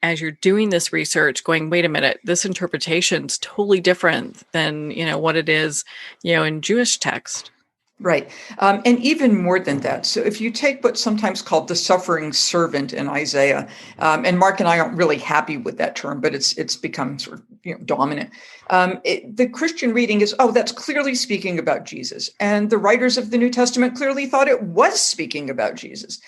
as you're doing this research, going, wait a minute, this interpretation's totally different than, what it is, in Jewish text? Right. And even more than that. So if you take what's sometimes called the suffering servant in Isaiah, and Marc and I aren't really happy with that term, but it's become sort of dominant. The Christian reading is, that's clearly speaking about Jesus. And the writers of the New Testament clearly thought it was speaking about Jesus.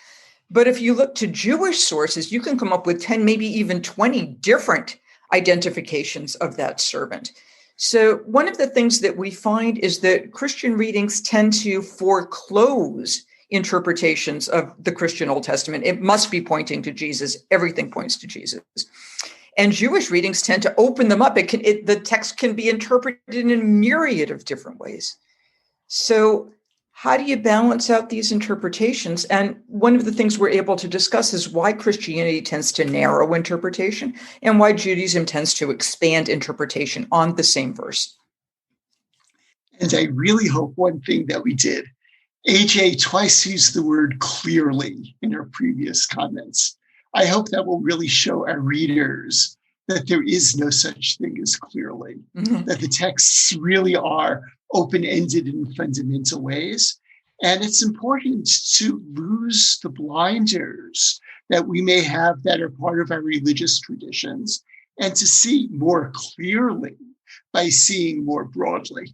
But if you look to Jewish sources, you can come up with 10, maybe even 20 different identifications of that servant. So one of the things that we find is that Christian readings tend to foreclose interpretations of the Christian Old Testament. It must be pointing to Jesus. Everything points to Jesus. And Jewish readings tend to open them up. The text can be interpreted in a myriad of different ways. So how do you balance out these interpretations? And one of the things we're able to discuss is why Christianity tends to narrow interpretation and why Judaism tends to expand interpretation on the same verse. And I really hope one thing that we did AJ twice used the word clearly in her previous comments. I hope that will really show our readers that there is no such thing as clearly, that the texts really are open-ended in fundamental ways. And it's important to lose the blinders that we may have that are part of our religious traditions and to see more clearly by seeing more broadly.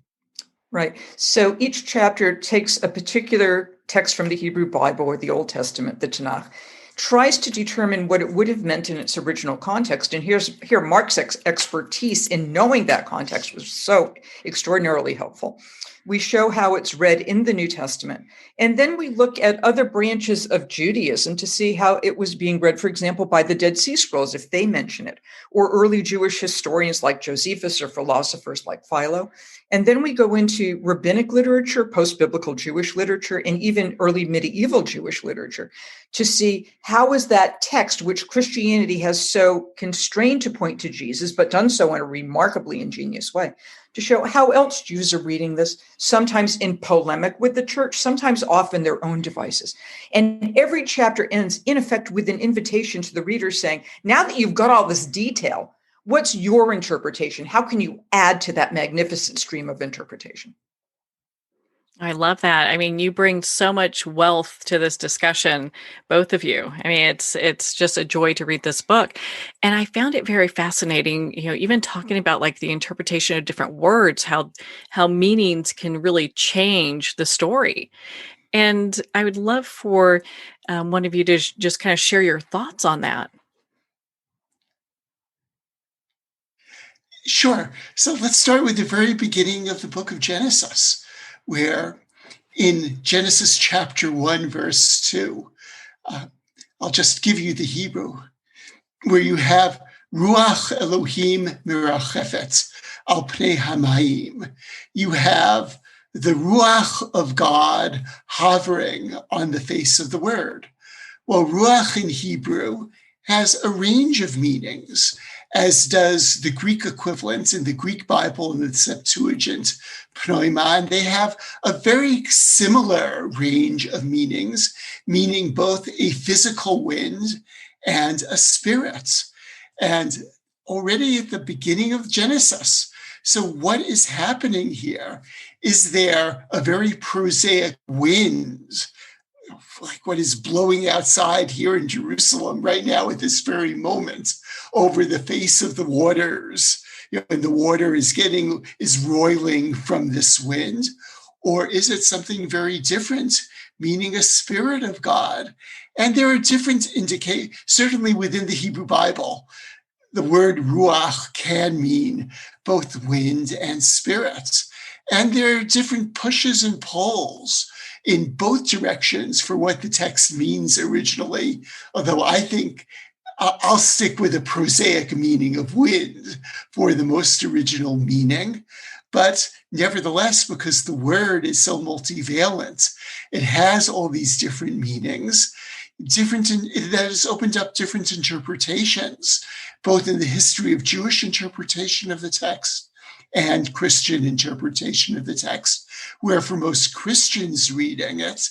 Right. So each chapter takes a particular text from the Hebrew Bible or the Old Testament, the Tanakh, tries to determine what it would have meant in its original context. And here Marc's expertise in knowing that context was so extraordinarily helpful. We show how it's read in the New Testament. And then we look at other branches of Judaism to see how it was being read, for example, by the Dead Sea Scrolls, if they mention it, or early Jewish historians like Josephus or philosophers like Philo. And then we go into rabbinic literature, post-biblical Jewish literature, and even early medieval Jewish literature to see how is that text, which Christianity has so constrained to point to Jesus, but done so in a remarkably ingenious way, to show how else Jews are reading this, sometimes in polemic with the church, sometimes off in their own devices. And every chapter ends, in effect, with an invitation to the reader saying, now that you've got all this detail, what's your interpretation? How can you add to that magnificent stream of interpretation? I love that. I mean, you bring so much wealth to this discussion, both of you. I mean, it's just a joy to read this book. And I found it very fascinating, even talking about like the interpretation of different words, how meanings can really change the story. And I would love for one of you to just kind of share your thoughts on that. Sure. So let's start with the very beginning of the book of Genesis, where in Genesis chapter 1, verse 2, I'll just give you the Hebrew, where you have Ruach Elohim mirachefet al pnei hamayim. You have the Ruach of God hovering on the face of the word. Well, Ruach in Hebrew has a range of meanings, as does the Greek equivalent in the Greek Bible and the Septuagint, pneuma, and they have a very similar range of meanings, meaning both a physical wind and a spirit. And already at the beginning of Genesis, so what is happening here? Is there a very prosaic wind, like what is blowing outside here in Jerusalem right now at this very moment over the face of the waters, and the water is roiling from this wind? Or is it something very different, meaning a spirit of God? And there are different certainly within the Hebrew Bible, the word ruach can mean both wind and spirit. And there are different pushes and pulls in both directions for what the text means originally, although I think I'll stick with a prosaic meaning of wind for the most original meaning. But nevertheless, because the word is so multivalent, it has all these different meanings, that has opened up different interpretations, both in the history of Jewish interpretation of the text and Christian interpretation of the text, where for most Christians reading it,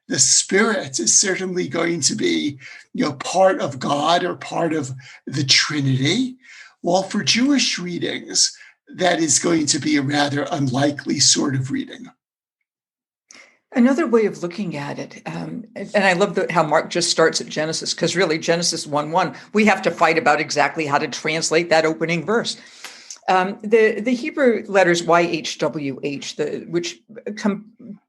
the Spirit is certainly going to be, part of God or part of the Trinity, while for Jewish readings, that is going to be a rather unlikely sort of reading. Another way of looking at it, and I love how Marc just starts at Genesis, because really Genesis 1:1, we have to fight about exactly how to translate that opening verse. The Hebrew letters YHWH, which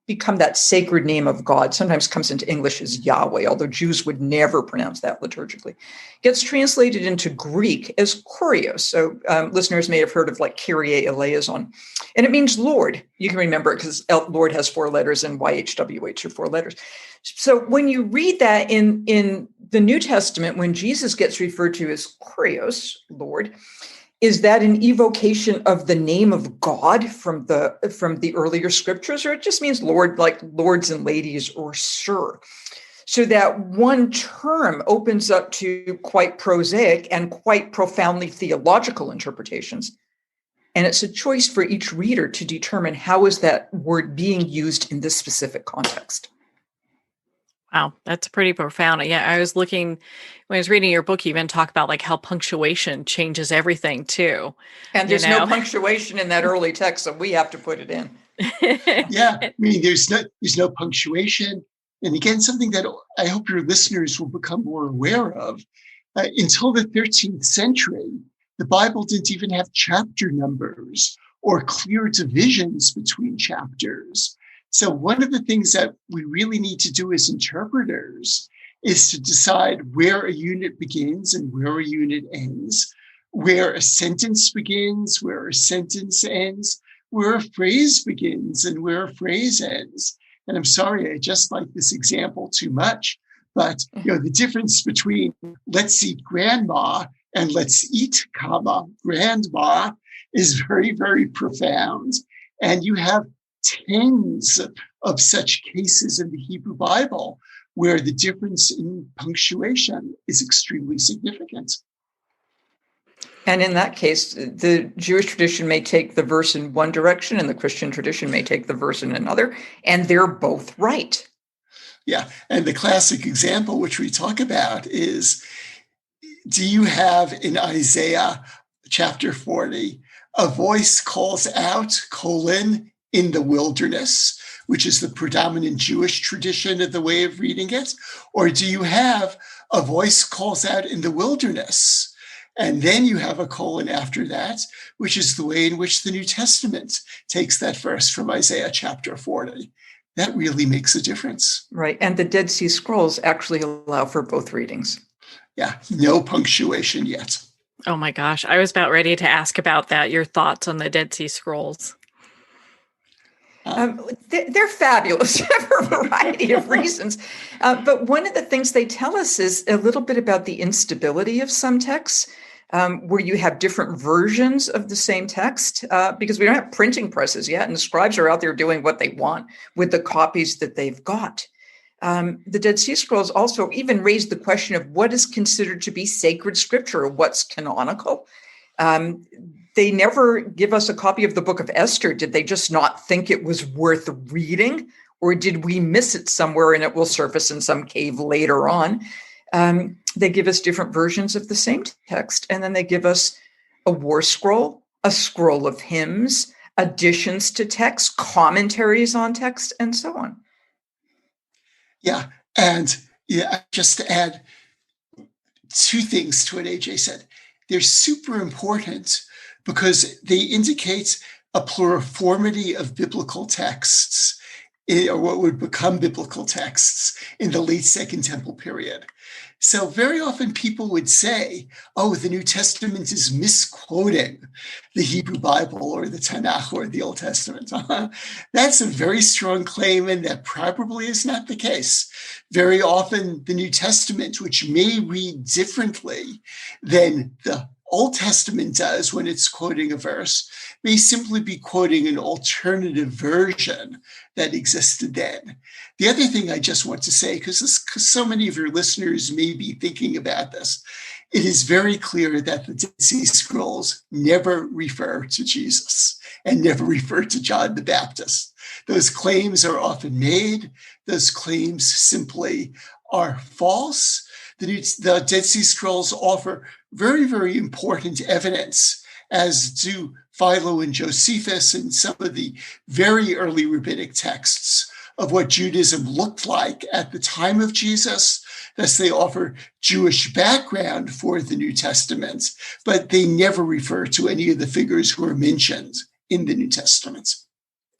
become that sacred name of God, sometimes comes into English as Yahweh, although Jews would never pronounce that liturgically, gets translated into Greek as kurios. So listeners may have heard of like Kyrie eleison, and it means Lord. You can remember it because Lord has 4 letters and YHWH are 4 letters. So when you read that in the New Testament, when Jesus gets referred to as kurios, Lord, is that an evocation of the name of God from the earlier scriptures, or it just means Lord, like lords and ladies or sir? So that one term opens up to quite prosaic and quite profoundly theological interpretations. And it's a choice for each reader to determine how is that word being used in this specific context. Wow, that's pretty profound. Yeah, I was looking when I was reading your book, you even talk about like how punctuation changes everything too. And there's no punctuation in that early text, so we have to put it in. Yeah, I mean, there's no punctuation. And again, something that I hope your listeners will become more aware of. Until the 13th century, the Bible didn't even have chapter numbers or clear divisions between chapters. So one of the things that we really need to do as interpreters is to decide where a unit begins and where a unit ends, where a sentence begins, where a sentence ends, where a phrase begins and where a phrase ends. And I'm sorry, I just like this example too much, but the difference between let's eat grandma and let's eat, grandma is very, very profound. And you have tens of such cases in the Hebrew Bible where the difference in punctuation is extremely significant. And in that case, the Jewish tradition may take the verse in one direction and the Christian tradition may take the verse in another, and they're both right. Yeah, and the classic example which we talk about is, do you have in Isaiah chapter 40, a voice calls out, in the wilderness, which is the predominant Jewish tradition of the way of reading it? Or do you have a voice calls out in the wilderness? And then you have a colon after that, which is the way in which the New Testament takes that verse from Isaiah chapter 40. That really makes a difference. Right. And the Dead Sea Scrolls actually allow for both readings. Yeah, no punctuation yet. Oh my gosh. I was about ready to ask about that, your thoughts on the Dead Sea Scrolls. They're fabulous for a variety of reasons. But one of the things they tell us is a little bit about the instability of some texts, where you have different versions of the same text, because we don't have printing presses yet, and the scribes are out there doing what they want with the copies that they've got. The Dead Sea Scrolls also even raise the question of what is considered to be sacred scripture, or what's canonical. They never give us a copy of the book of Esther. Did they just not think it was worth reading? Or did we miss it somewhere and it will surface in some cave later on? They give us different versions of the same text. And then they give us a war scroll, a scroll of hymns, additions to text, commentaries on text, and so on. Yeah. And just to add two things to what AJ said. They're super important because they indicate a pluriformity of biblical texts, or what would become biblical texts in the late Second Temple period. So very often people would say, oh, the New Testament is misquoting the Hebrew Bible or the Tanakh or the Old Testament. That's a very strong claim, and that probably is not the case. Very often the New Testament, which may read differently than the Old Testament does when it's quoting a verse, may simply be quoting an alternative version that existed then. The other thing I just want to say, because so many of your listeners may be thinking about this, it is very clear that the Dead Sea Scrolls never refer to Jesus and never refer to John the Baptist. Those claims are often made. Those claims simply are false. The Dead Sea Scrolls offer very, very important evidence, as do Philo and Josephus and some of the very early rabbinic texts, of what Judaism looked like at the time of Jesus. Thus, they offer Jewish background for the New Testament, but they never refer to any of the figures who are mentioned in the New Testament.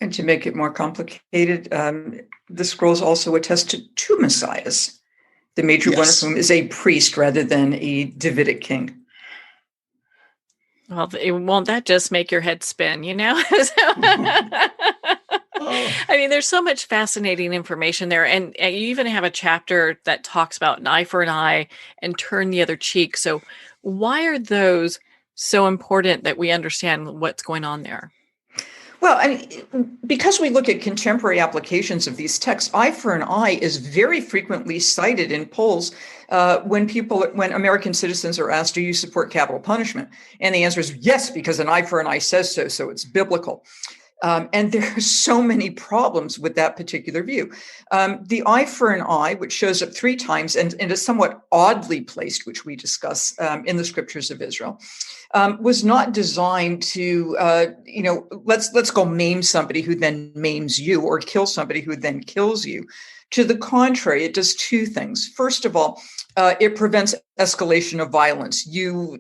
And to make it more complicated, the scrolls also attest to two messiahs, the major one of whom is a priest rather than a Davidic king. Well, won't that just make your head spin, you know? I mean, there's so much fascinating information there. And you even have a chapter that talks about an eye for an eye and turn the other cheek. So why are those so important that we understand what's going on there? Well, I mean, because we look at contemporary applications of these texts, eye for an eye is very frequently cited in polls when American citizens are asked, do you support capital punishment? And the answer is yes, because an eye for an eye says so, so it's biblical. And there are so many problems with that particular view. The eye for an eye, which shows up 3 times and is somewhat oddly placed, which we discuss in the scriptures of Israel, was not designed to, let's go maim somebody who then maims you, or kill somebody who then kills you. To the contrary, it does 2 things. First of all, it prevents escalation of violence. You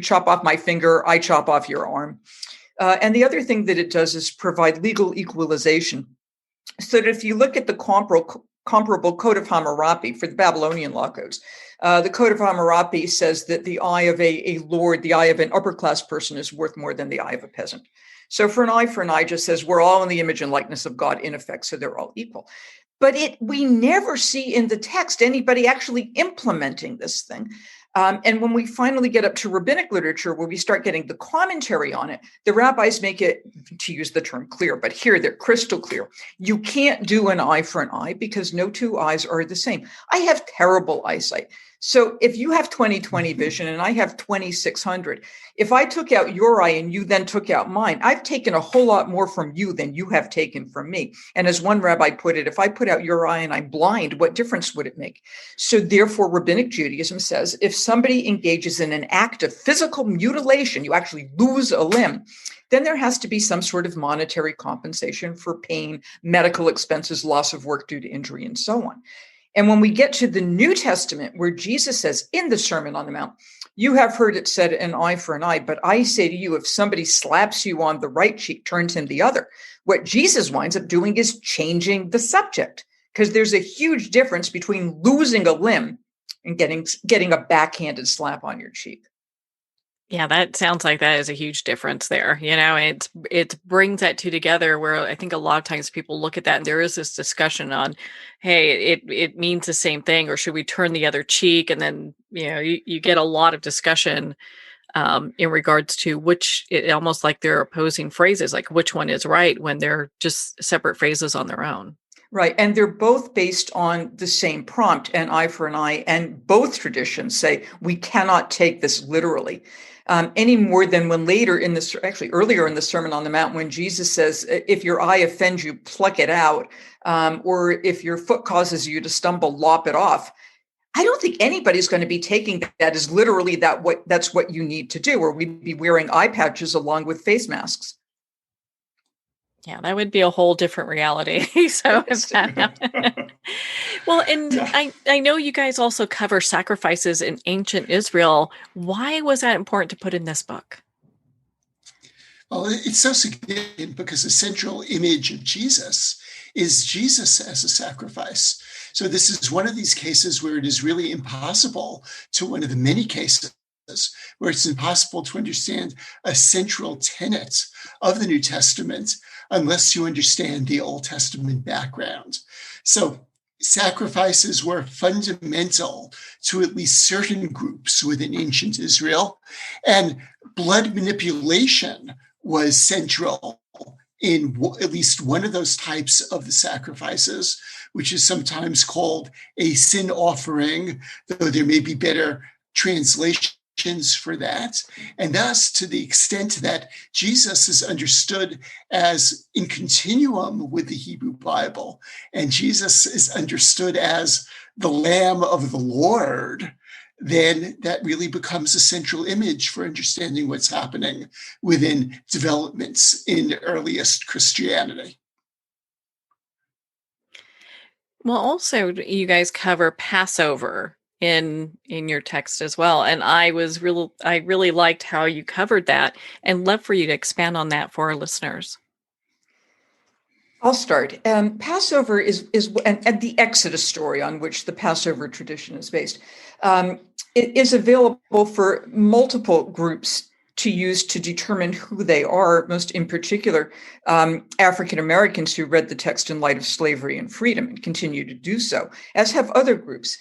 chop off my finger, I chop off your arm. And the other thing that it does is provide legal equalization. So that if you look at the comparable Code of Hammurabi for the Babylonian law codes, the Code of Hammurabi says that the eye of a lord, the eye of an upper class person is worth more than the eye of a peasant. So for an eye just says we're all in the image and likeness of God in effect, so they're all equal. But we never see in the text anybody actually implementing this thing. And when we finally get up to rabbinic literature, where we start getting the commentary on it, the rabbis make it, to use the term clear, but here they're crystal clear. You can't do an eye for an eye because no 2 eyes are the same. I have terrible eyesight. So if you have 20/20 vision and I have 2600, if I took out your eye and you then took out mine, I've taken a whole lot more from you than you have taken from me. And as one rabbi put it, if I put out your eye and I'm blind, what difference would it make? So therefore, rabbinic Judaism says if somebody engages in an act of physical mutilation, you actually lose a limb, then there has to be some sort of monetary compensation for pain, medical expenses, loss of work due to injury, and so on. And when we get to the New Testament, where Jesus says in the Sermon on the Mount, you have heard it said an eye for an eye, but I say to you, if somebody slaps you on the right cheek, turn to him the other. What Jesus winds up doing is changing the subject, because there's a huge difference between losing a limb and getting a backhanded slap on your cheek. Yeah, that sounds like that is a huge difference there. It brings that 2 together, where I think a lot of times people look at that and there is this discussion on, hey, it means the same thing, or should we turn the other cheek? And then, you get a lot of discussion in regards to almost like they're opposing phrases, like which one is right, when they're just separate phrases on their own. Right. And they're both based on the same prompt, an eye for an eye. And both traditions say we cannot take this literally. Any more than when earlier in the Sermon on the Mount, when Jesus says, if your eye offends you, pluck it out, or if your foot causes you to stumble, lop it off. I don't think anybody's going to be taking that as literally that's what you need to do, or we'd be wearing eye patches along with face masks. Yeah, that would be a whole different reality. So if that happened. Well, and yeah. I know you guys also cover sacrifices in ancient Israel. Why was that important to put in this book? Well, it's so significant because the central image of Jesus is Jesus as a sacrifice. So this is one of these cases where it is really impossible one of the many cases where it's impossible to understand a central tenet of the New Testament unless you understand the Old Testament background. So sacrifices were fundamental to at least certain groups within ancient Israel, and blood manipulation was central in at least one of those types of the sacrifices, which is sometimes called a sin offering, though there may be better translations for that. And thus, to the extent that Jesus is understood as in continuum with the Hebrew Bible, and Jesus is understood as the Lamb of the Lord, then that really becomes a central image for understanding what's happening within developments in earliest Christianity. Well, also, you guys cover Passover in your text as well, and I really liked how you covered that, and love for you to expand on that for our listeners. I'll start. Passover is and the Exodus story on which the Passover tradition is based. It is available for multiple groups to use to determine who they are, most in particular, African Americans who read the text in light of slavery and freedom and continue to do so, as have other groups.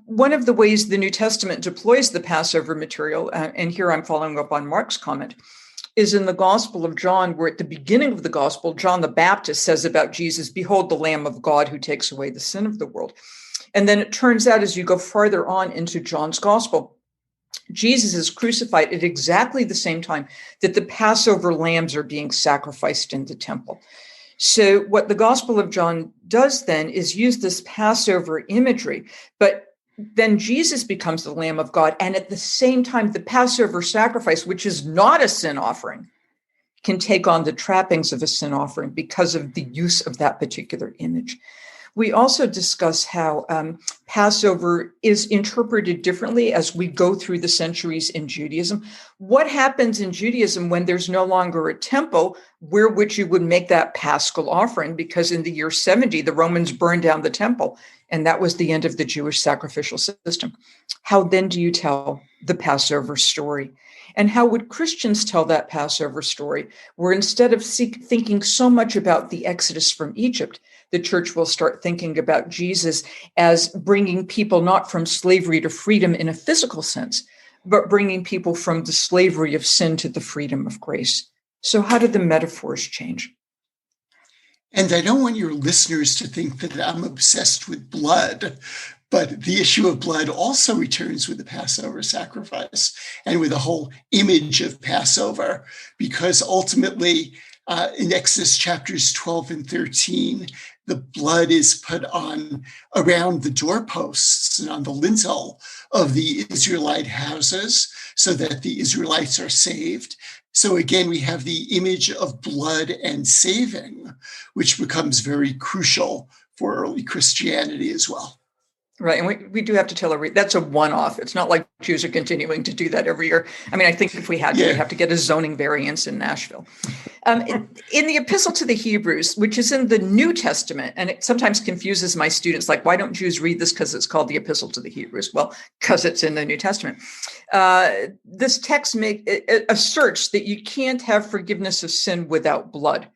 One of the ways the New Testament deploys the Passover material, and here I'm following up on Marc's comment, is in the Gospel of John, where at the beginning of the Gospel, John the Baptist says about Jesus, "Behold the Lamb of God who takes away the sin of the world." And then it turns out as you go farther on into John's Gospel, Jesus is crucified at exactly the same time that the Passover lambs are being sacrificed in the temple. So what the Gospel of John does then is use this Passover imagery, but then Jesus becomes the Lamb of God. And at the same time, the Passover sacrifice, which is not a sin offering, can take on the trappings of a sin offering because of the use of that particular image. We also discuss how Passover is interpreted differently as we go through the centuries in Judaism. What happens in Judaism when there's no longer a temple where which you would make that paschal offering? Because in the year 70, the Romans burned down the temple, and that was the end of the Jewish sacrificial system. How then do you tell the Passover story? And how would Christians tell that Passover story, where instead of thinking so much about the Exodus from Egypt, the church will start thinking about Jesus as bringing people not from slavery to freedom in a physical sense, but bringing people from the slavery of sin to the freedom of grace. So how do the metaphors change? And I don't want your listeners to think that I'm obsessed with blood, but the issue of blood also returns with the Passover sacrifice and with the whole image of Passover, because ultimately in Exodus chapters 12 and 13, the blood is put on around the doorposts and on the lintel of the Israelite houses so that the Israelites are saved. So again, we have the image of blood and saving, which becomes very crucial for early Christianity as well. Right. And we do have to tell that's a one-off. It's not like Jews are continuing to do that every year. I mean, I think if we had to, we'd have to get a zoning variance in Nashville. In the Epistle to the Hebrews, which is in the New Testament, and it sometimes confuses my students, like, why don't Jews read this because it's called the Epistle to the Hebrews? Well, because it's in the New Testament. This text asserts that you can't have forgiveness of sin without blood.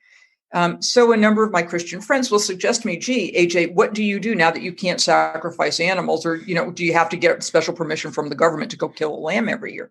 So a number of my Christian friends will suggest to me, gee, AJ, what do you do now that you can't sacrifice animals? Or, do you have to get special permission from the government to go kill a lamb every year?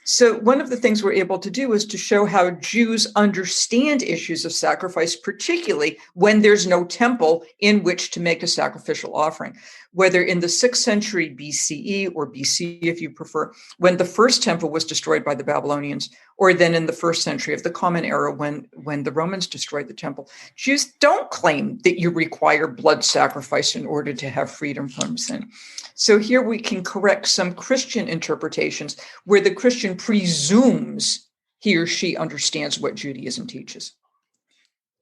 So one of the things we're able to do is to show how Jews understand issues of sacrifice, particularly when there's no temple in which to make a sacrificial offering, whether in the 6th century BCE or BC, if you prefer, when the first temple was destroyed by the Babylonians, or then in the 1st century of the Common Era when the Romans destroyed the temple. Jews don't claim that you require blood sacrifice in order to have freedom from sin. So here we can correct some Christian interpretations where the Christian presumes he or she understands what Judaism teaches.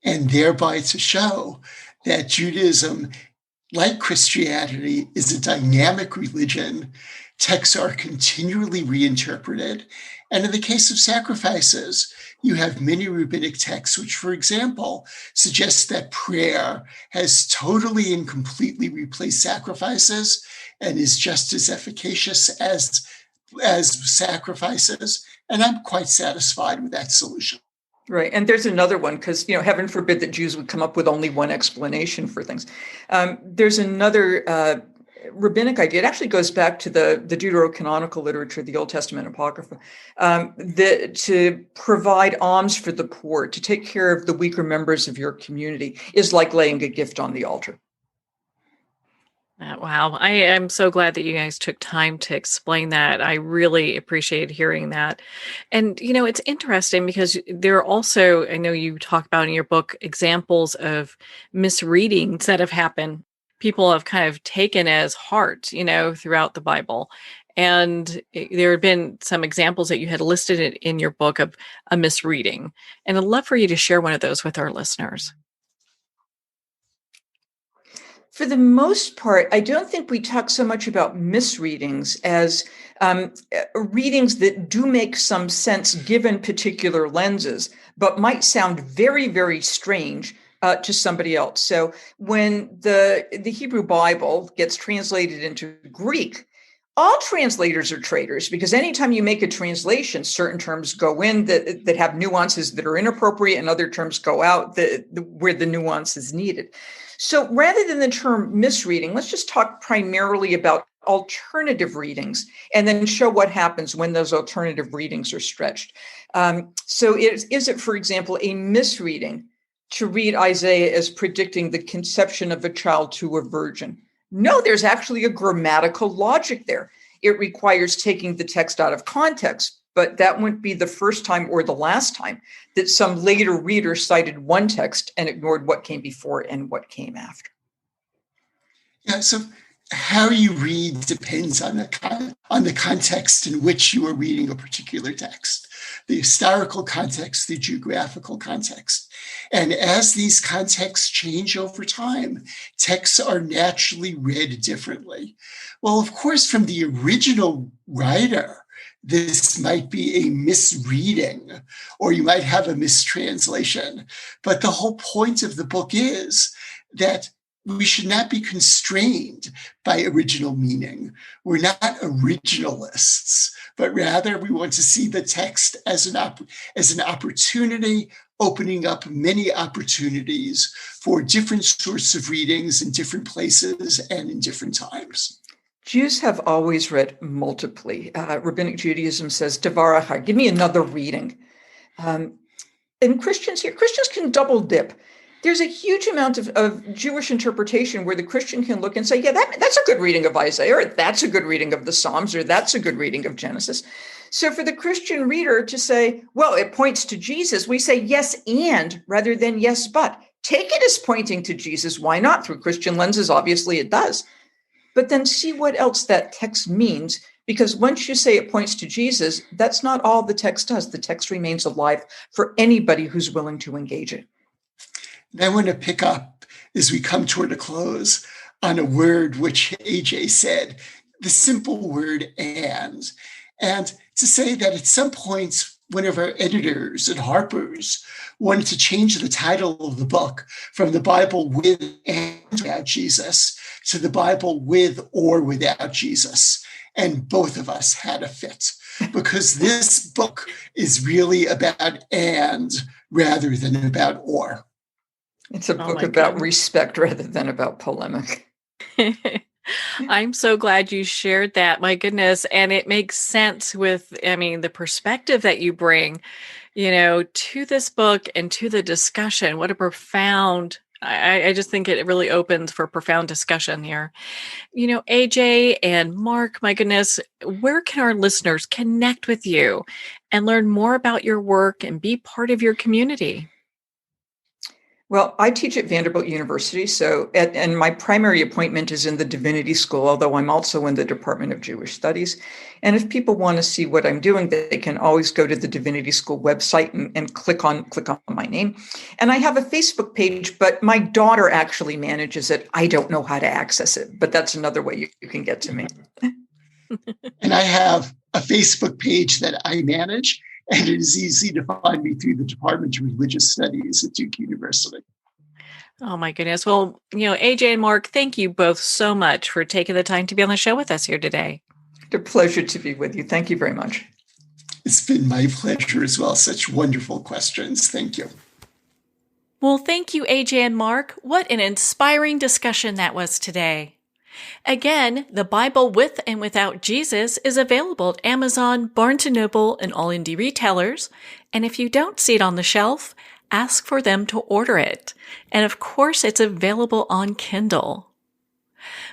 And thereby to show that Judaism, like Christianity, is a dynamic religion. Texts are continually reinterpreted. And in the case of sacrifices, you have many rabbinic texts, which, for example, suggest that prayer has totally and completely replaced sacrifices and is just as efficacious as sacrifices. And I'm quite satisfied with that solution. Right. And there's another one, because, heaven forbid that Jews would come up with only one explanation for things. There's another rabbinic idea. It actually goes back to the deuterocanonical literature, the Old Testament Apocrypha, to provide alms for the poor, to take care of the weaker members of your community is like laying a gift on the altar. Wow. I am so glad that you guys took time to explain that. I really appreciate hearing that. And, it's interesting because there are also, I know you talk about in your book, examples of misreadings that have happened. People have kind of taken as heart, throughout the Bible. And there have been some examples that you had listed in your book of a misreading. And I'd love for you to share one of those with our listeners. For the most part, I don't think we talk so much about misreadings as readings that do make some sense given particular lenses, but might sound very, very strange to somebody else. So when the Hebrew Bible gets translated into Greek, all translators are traitors, because anytime you make a translation, certain terms go in that have nuances that are inappropriate and other terms go out where the nuance is needed. So rather than the term misreading, let's just talk primarily about alternative readings and then show what happens when those alternative readings are stretched. So is it, for example, a misreading to read Isaiah as predicting the conception of a child to a virgin? No, there's actually a grammatical logic there. It requires taking the text out of context, but that wouldn't be the first time or the last time that some later reader cited one text and ignored what came before and what came after. Yeah, so how you read depends on the context in which you are reading a particular text, the historical context, the geographical context. And as these contexts change over time, texts are naturally read differently. Well, of course, from the original writer, this might be a misreading, or you might have a mistranslation. But the whole point of the book is that we should not be constrained by original meaning. We're not originalists, but rather we want to see the text as an opportunity, opening up many opportunities for different sorts of readings in different places and in different times. Jews have always read multiply. Rabbinic Judaism says, Devar Achar, give me another reading. And Christians can double dip. There's a huge amount of Jewish interpretation where the Christian can look and say, yeah, that's a good reading of Isaiah, or that's a good reading of the Psalms, or that's a good reading of Genesis. So for the Christian reader to say, well, it points to Jesus, we say yes and rather than yes but. Take it as pointing to Jesus. Why not? Through Christian lenses, obviously it does. But then see what else that text means, because once you say it points to Jesus, that's not all the text does. The text remains alive for anybody who's willing to engage it. I want to pick up, as we come toward a close, on a word which AJ said, the simple word and to say that at some point, one of our editors at Harper's wanted to change the title of the book from the Bible with and without Jesus to the Bible with or without Jesus. And both of us had a fit, because this book is really about and rather than about or. It's a book about respect rather than about polemic. I'm so glad you shared that. My goodness. And it makes sense with, the perspective that you bring, to this book and to the discussion. What a profound, I just think it really opens for profound discussion here. AJ and Marc, my goodness, where can our listeners connect with you and learn more about your work and be part of your community? Well, I teach at Vanderbilt University, and my primary appointment is in the Divinity School, although I'm also in the Department of Jewish Studies. And if people want to see what I'm doing, they can always go to the Divinity School website and click on my name. And I have a Facebook page, but my daughter actually manages it. I don't know how to access it, but that's another way you can get to me. And I have a Facebook page that I manage, and it is easy to find me through the Department of Religious Studies at Duke University. Oh, my goodness. Well, AJ and Marc, thank you both so much for taking the time to be on the show with us here today. It's a pleasure to be with you. Thank you very much. It's been my pleasure as well. Such wonderful questions. Thank you. Well, thank you, AJ and Marc. What an inspiring discussion that was today. Again, the Bible with and without Jesus is available at Amazon, Barnes & Noble, and all indie retailers. And if you don't see it on the shelf, ask for them to order it. And of course, it's available on Kindle.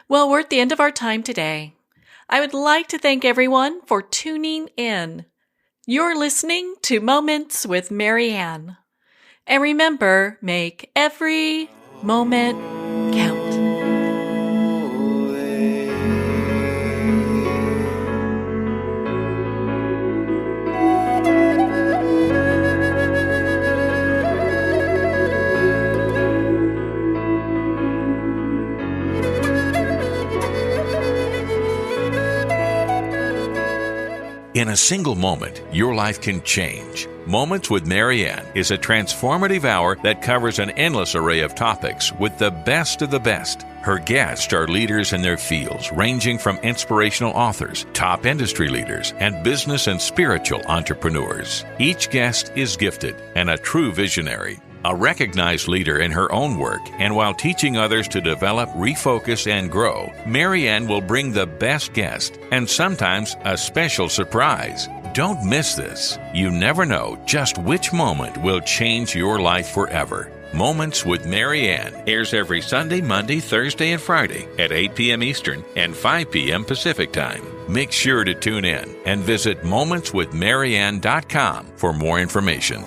Well, we're at the end of our time today. I would like to thank everyone for tuning in. You're listening to Moments with Marianne. And remember, make every moment count. In a single moment, your life can change. Moments with Marianne is a transformative hour that covers an endless array of topics with the best of the best. Her guests are leaders in their fields, ranging from inspirational authors, top industry leaders, and business and spiritual entrepreneurs. Each guest is gifted and a true visionary. A recognized leader in her own work, and while teaching others to develop, refocus, and grow, Marianne will bring the best guest and sometimes a special surprise. Don't miss this. You never know just which moment will change your life forever. Moments with Marianne airs every Sunday, Monday, Thursday, and Friday at 8 p.m. Eastern and 5 p.m. Pacific Time. Make sure to tune in and visit momentswithmarianne.com for more information.